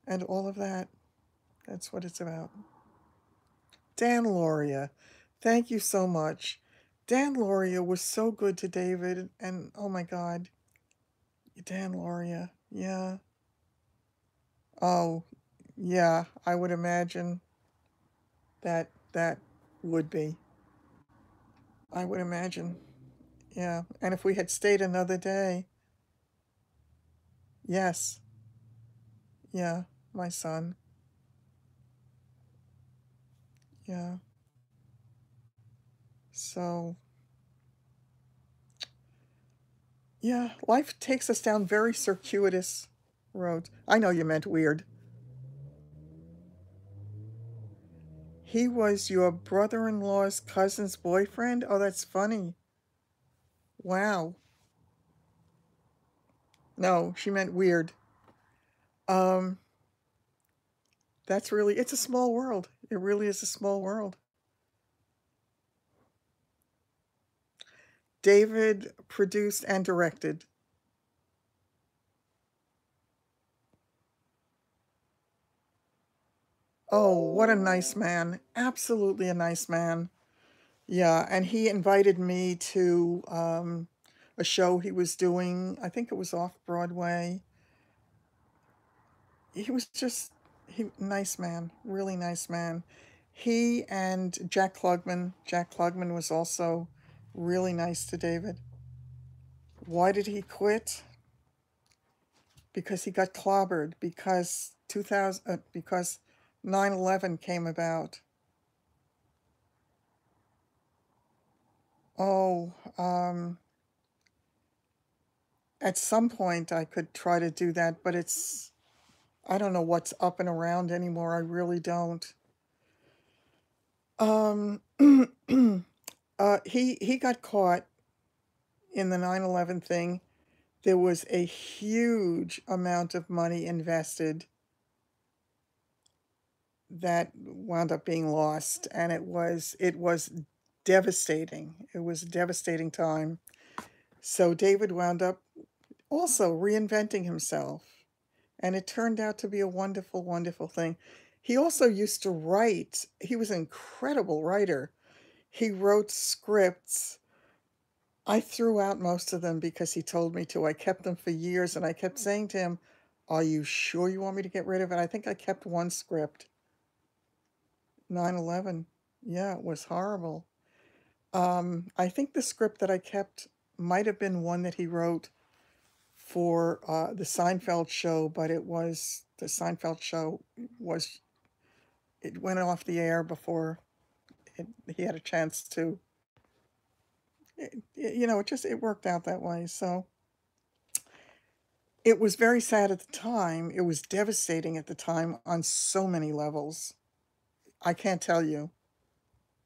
and all of that. That's what it's about. Dan Loria, thank you so much. Dan Loria was so good to David, and oh my God, Dan Loria, yeah. Oh, yeah, I would imagine that would be. I would imagine, yeah. And if we had stayed another day, yes, yeah, my son, yeah. So, yeah, life takes us down very circuitous roads. I know you meant weird. He was your brother-in-law's cousin's boyfriend? Oh, that's funny. Wow. No, she meant weird. Um, that's really, it's a small world. It really is a small world. David produced and directed. Oh, what a nice man. Absolutely a nice man. Yeah, and he invited me to a show he was doing. I think it was off Broadway. He was just nice man, really nice man. He and Jack Klugman. Jack Klugman was also really nice to David. Why did he quit? Because he got clobbered. Because 9/11 came about. Oh, at some point I could try to do that, but I don't know what's up and around anymore. I really don't. Um, he got caught in the 9/11 thing. There was a huge amount of money invested that wound up being lost, and it was devastating. It was a devastating time. So David wound up also reinventing himself, and it turned out to be a wonderful, wonderful thing. He also used to write. He was an incredible writer. He wrote scripts. I threw out most of them because he told me to. I kept them for years, and I kept saying to him, "Are you sure you want me to get rid of it?" I think I kept one script. 9/11. Yeah, it was horrible. I think the script that I kept might have been one that he wrote for the Seinfeld show, but the Seinfeld show was, it went off the air before he had a chance to, it worked out that way. So it was very sad at the time. It was devastating at the time on so many levels. I can't tell you.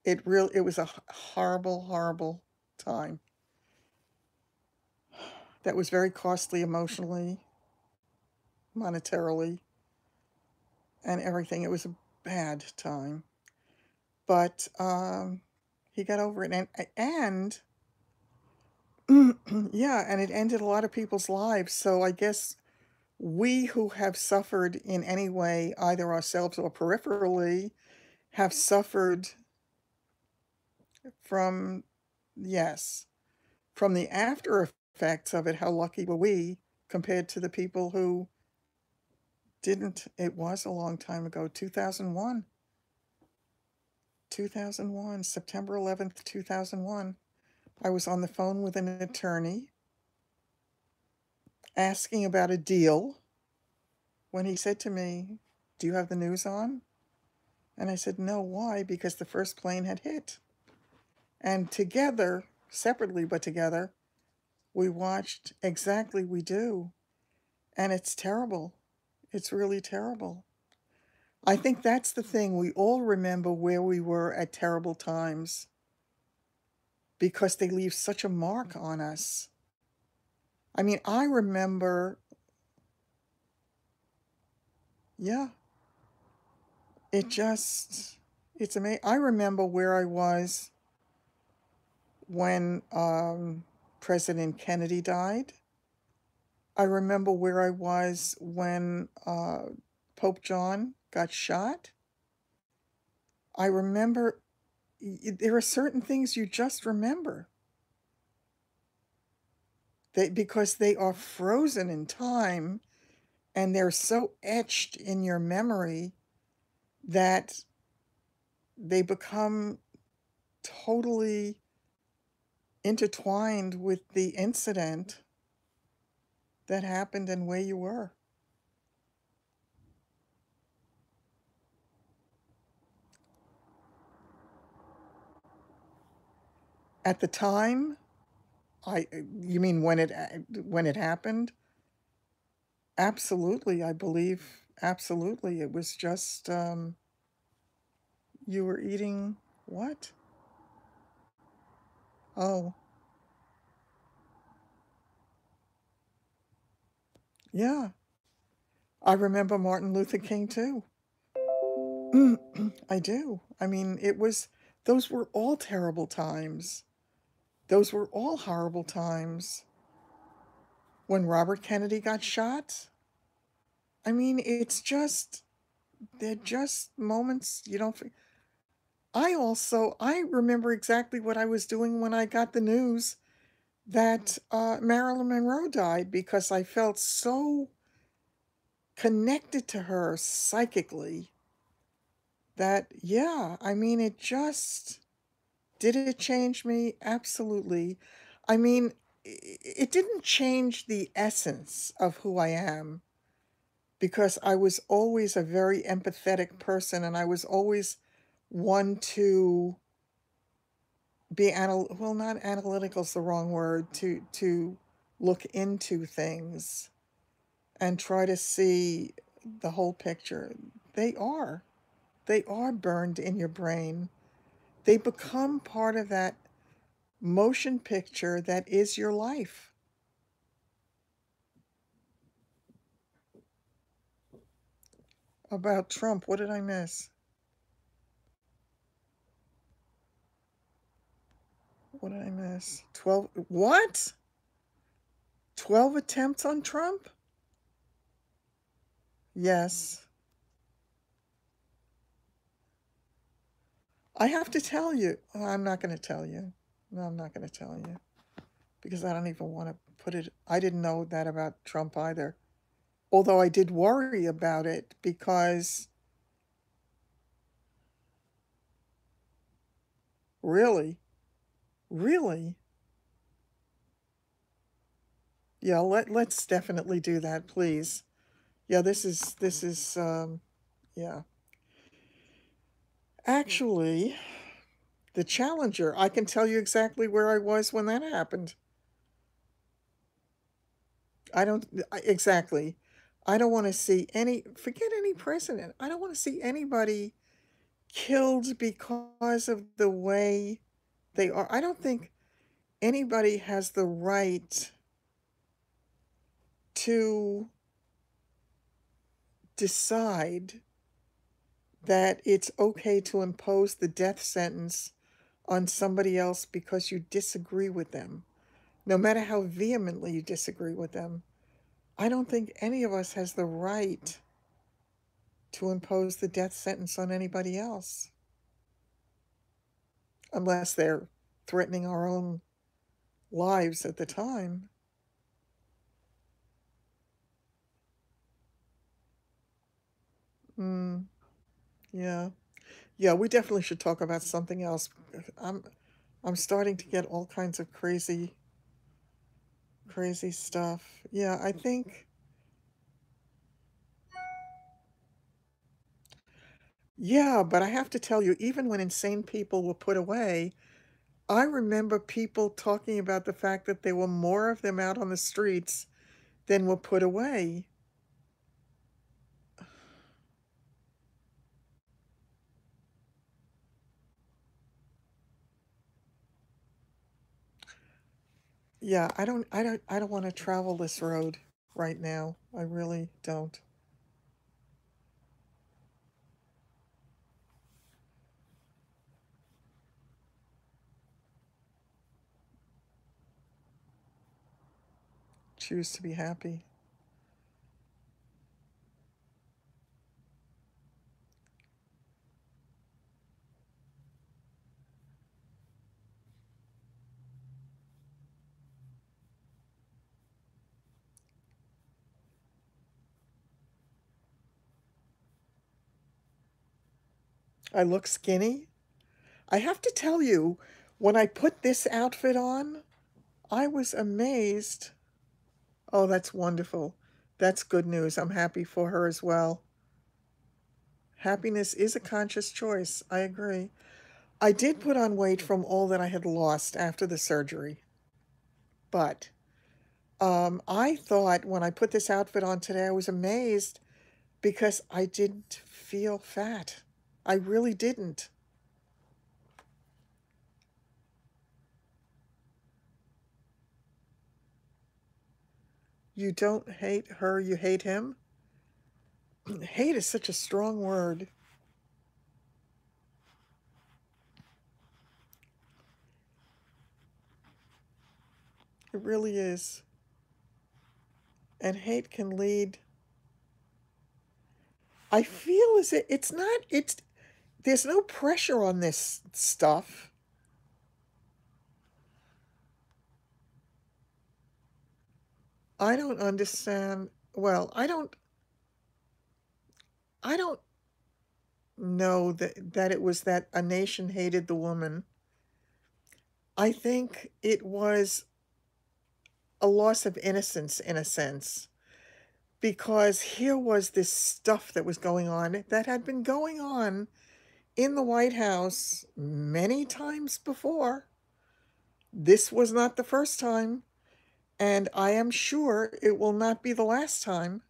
It was a horrible, horrible time. That was very costly emotionally, monetarily, and everything. It was a bad time. But he got over it, and yeah, and it ended a lot of people's lives. So I guess we who have suffered in any way, either ourselves or peripherally, have suffered from, yes, from the after effects of it. How lucky were we compared to the people who didn't? It was a long time ago, 2001. 2001, September 11th, 2001. I was on the phone with an attorney asking about a deal when he said to me, "Do you have the news on?" And I said, "No, why?" Because the first plane had hit. And together, separately but together, we watched Exactly We Do, and it's terrible. It's really terrible. I think that's the thing. We all remember where we were at terrible times because they leave such a mark on us. I mean, I remember, yeah, it just, it's amazing. I remember where I was when President Kennedy died. I remember where I was when Pope John got shot. I remember, there are certain things you just remember because they are frozen in time and they're so etched in your memory that they become totally intertwined with the incident that happened and where you were. At the time, you mean when it happened? Absolutely, I believe absolutely. It was just you were eating what? Oh, yeah. I remember Martin Luther King too. I do. I mean, those were all terrible times. Those were all horrible times. When Robert Kennedy got shot, I mean, they're just moments you don't. I remember exactly what I was doing when I got the news that Marilyn Monroe died because I felt so connected to her psychically that, yeah, I mean, did it change me? Absolutely. I mean, it didn't change the essence of who I am because I was always a very empathetic person and I was always one to well, not analytical is the wrong word, to look into things and try to see the whole picture. They are. They are burned in your brain. They become part of that motion picture that is your life. About Trump, what did I miss? What did I miss? 12, what? 12 attempts on Trump? Yes. I have to tell you. I'm not going to tell you. No, I'm not going to tell you because I don't even want to put it. I didn't know that about Trump either. Although I did worry about it because really, really, yeah, let's definitely do that, please. Yeah, this is yeah. Actually, the Challenger, I can tell you exactly where I was when that happened. I don't exactly. I don't want to see forget any president. I don't want to see anybody killed because of the way they are. I don't think anybody has the right to decide that it's okay to impose the death sentence on somebody else because you disagree with them, no matter how vehemently you disagree with them. I don't think any of us has the right to impose the death sentence on anybody else unless they're threatening our own lives at the time. Mm, yeah. Yeah, we definitely should talk about something else. I'm I'm starting to get all kinds of crazy stuff. Yeah, I think yeah, but I have to tell you, even when insane people were put away, I remember people talking about the fact that there were more of them out on the streets than were put away. Yeah, I don't want to travel this road right now. I really don't. Choose to be happy. I look skinny. I have to tell you, when I put this outfit on, I was amazed. Oh, that's wonderful. That's good news. I'm happy for her as well. Happiness is a conscious choice. I agree. I did put on weight from all that I had lost after the surgery, but I thought when I put this outfit on today, I was amazed because I didn't feel fat. I really didn't. You don't hate her, you hate him? Hate is such a strong word. It really is. And hate can lead. I feel as it's not, it's, there's no pressure on this stuff. I don't understand. Well, I don't know that it was that a nation hated the woman. I think it was a loss of innocence in a sense, because here was this stuff that was going on that had been going on in the White House many times before. This was not the first time, and I am sure it will not be the last time.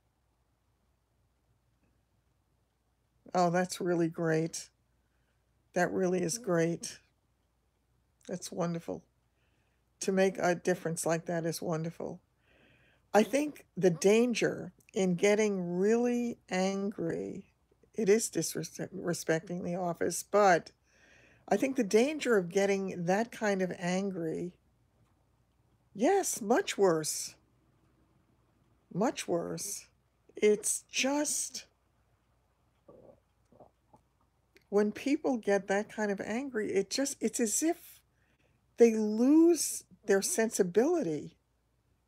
Oh, that's really great. That really is great. That's wonderful. To make a difference like that is wonderful. I think the danger in getting really angry, it is disrespecting the office, but I think the danger of getting that kind of angry, yes, much worse, much worse. It's just when people get that kind of angry, it's as if they lose their sensibility.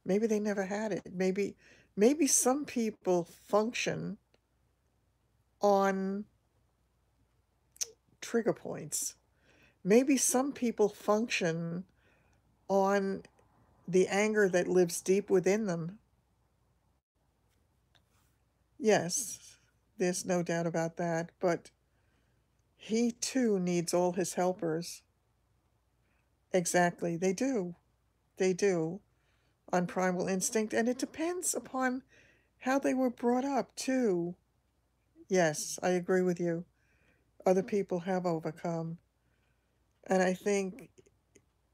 Maybe they never had it. Maybe some people function on trigger points. Maybe some people function on the anger that lives deep within them. Yes, there's no doubt about that, but he too needs all his helpers. Exactly, they do. They do, on primal instinct, and it depends upon how they were brought up, too. Yes, I agree with you. Other people have overcome. And I think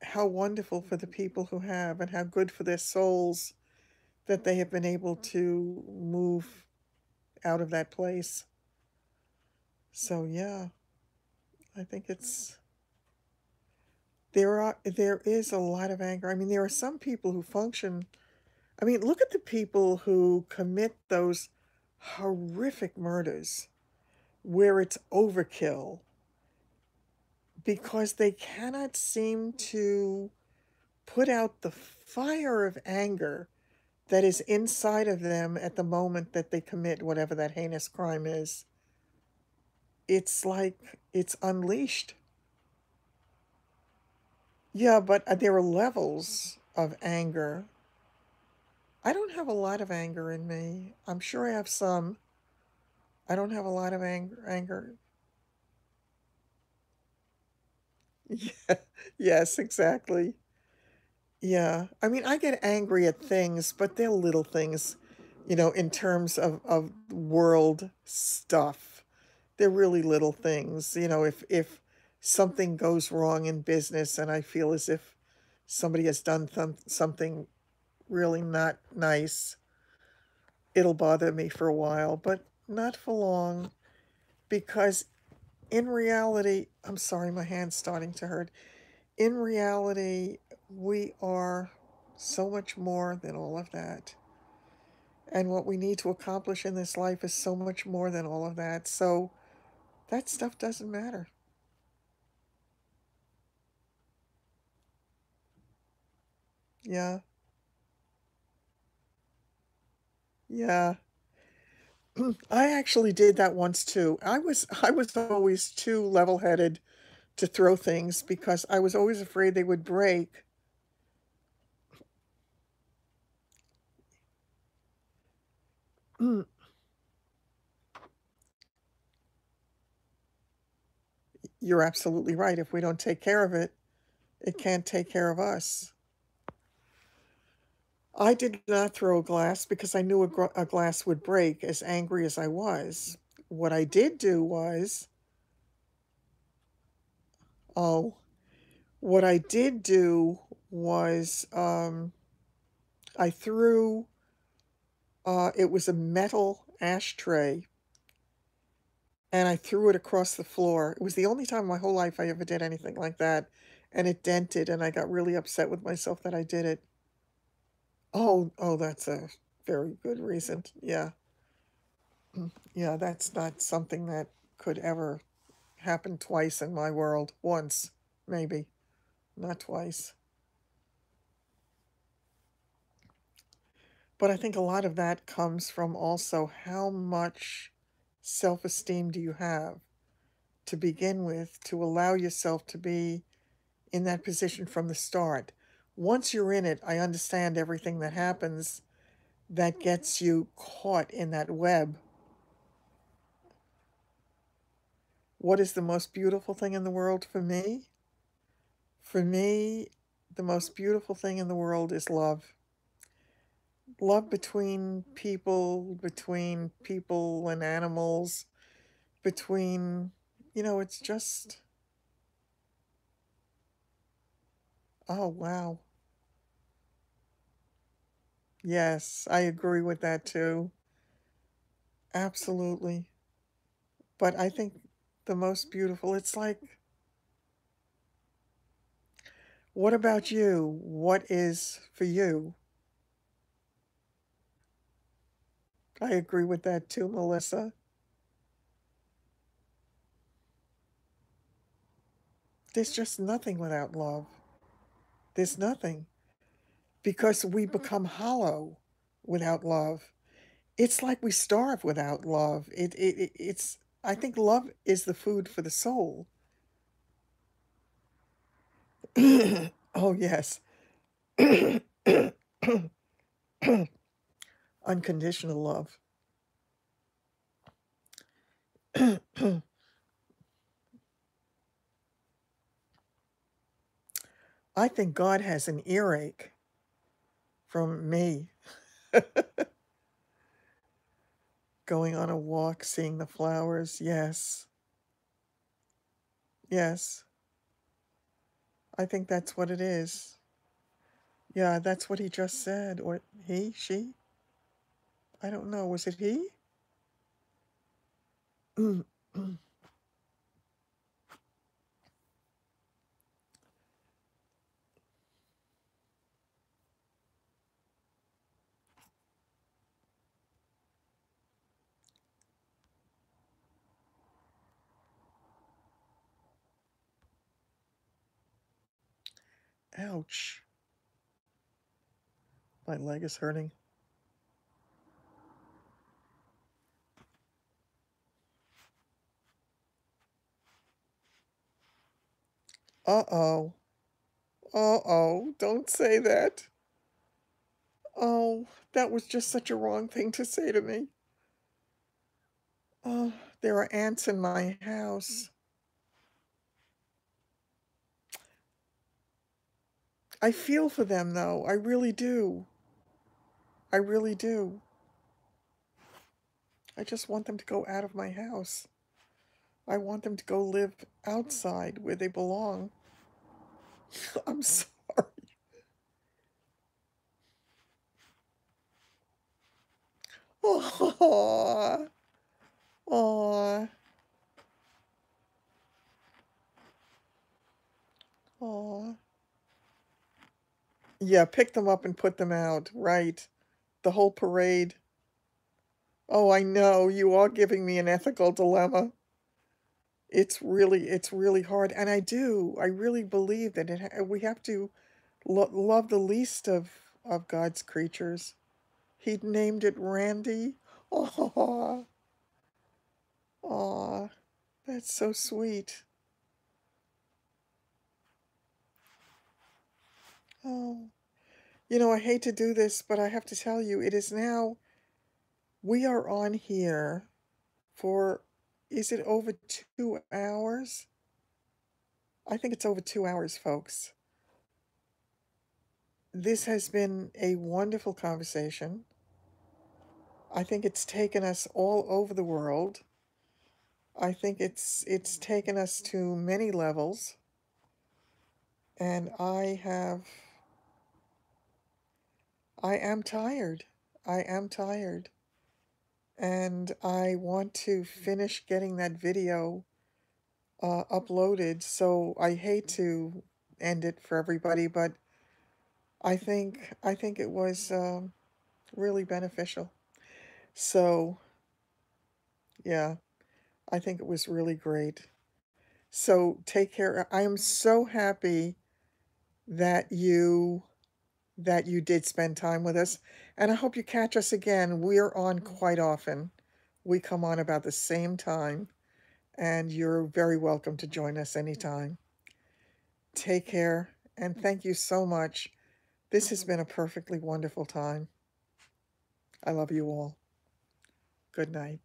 how wonderful for the people who have, and how good for their souls that they have been able to move out of that place. So yeah, I think there is a lot of anger. I mean, there are some people who function. I mean, look at the people who commit those horrific murders where it's overkill because they cannot seem to put out the fire of anger that is inside of them at the moment that they commit whatever that heinous crime is. It's like it's unleashed. Yeah, but there are levels of anger. I don't have a lot of anger in me. I'm sure I have some. I don't have a lot of anger. Yeah. Yes, exactly. Yeah. I mean, I get angry at things, but they're little things, in terms of world stuff. They're really little things. If something goes wrong in business and I feel as if somebody has done something really not nice, it'll bother me for a while, but not for long because in reality, I'm sorry, my hand's starting to hurt. In reality, we are so much more than all of that. And what we need to accomplish in this life is so much more than all of that. So that stuff doesn't matter. Yeah. Yeah. I actually did that once too. I was always too level-headed to throw things because I was always afraid they would break. You're absolutely right. If we don't take care of it, it can't take care of us. I did not throw a glass because I knew a glass would break as angry as I was. What I did do was, oh, what I did do was, I threw, it was a metal ashtray, and I threw it across the floor. It was the only time in my whole life I ever did anything like that, and it dented, and I got really upset with myself that I did it. Oh, that's a very good reason. Yeah. Yeah, that's not something that could ever happen twice in my world. Once, maybe, not twice. But I think a lot of that comes from also how much self-esteem do you have to begin with to allow yourself to be in that position from the start. Once you're in it, I understand everything that happens that gets you caught in that web. What is the most beautiful thing in the world for me? For me, the most beautiful thing in the world is love. Love between people and animals, between, it's just, oh, wow. Yes, I agree with that too. Absolutely. But I think the most beautiful, it's like, what about you? What is for you? I agree with that too, Melissa. There's just nothing without love. There's nothing. Because we become hollow without love. It's like we starve without love. It's I think love is the food for the soul. Oh, yes. Unconditional love. I think God has an earache from me going on a walk, seeing the flowers. Yes. Yes. I think that's what it is. Yeah, that's what he just said. Or he, she? I don't know. Was it he? Ouch. My leg is hurting. Uh-oh. Uh-oh. Don't say that. Oh, that was just such a wrong thing to say to me. Oh, there are ants in my house. I feel for them, though. I really do. I really do. I just want them to go out of my house. I want them to go live outside where they belong. I'm sorry. Aw. Aw. Aw. Yeah, pick them up and put them out, right. The whole parade. Oh, I know, you are giving me an ethical dilemma. It's really hard, and I really believe that we have to love the least of God's creatures. He named it Randy. Aw, aw, that's so sweet. Oh, I hate to do this, but I have to tell you, it is now, we are on here for, is it over 2 hours? I think it's over 2 hours, folks. This has been a wonderful conversation. I think it's taken us all over the world. I think it's taken us to many levels, and I am tired. I am tired. And I want to finish getting that video uploaded, so I hate to end it for everybody, but I think it was really beneficial. So, yeah, I think it was really great. So take care. I am so happy that you did spend time with us, and I hope you catch us again. We're on quite often. We come on about the same time, and you're very welcome to join us anytime. Take care, and thank you so much. This has been a perfectly wonderful time. I love you all. Good night.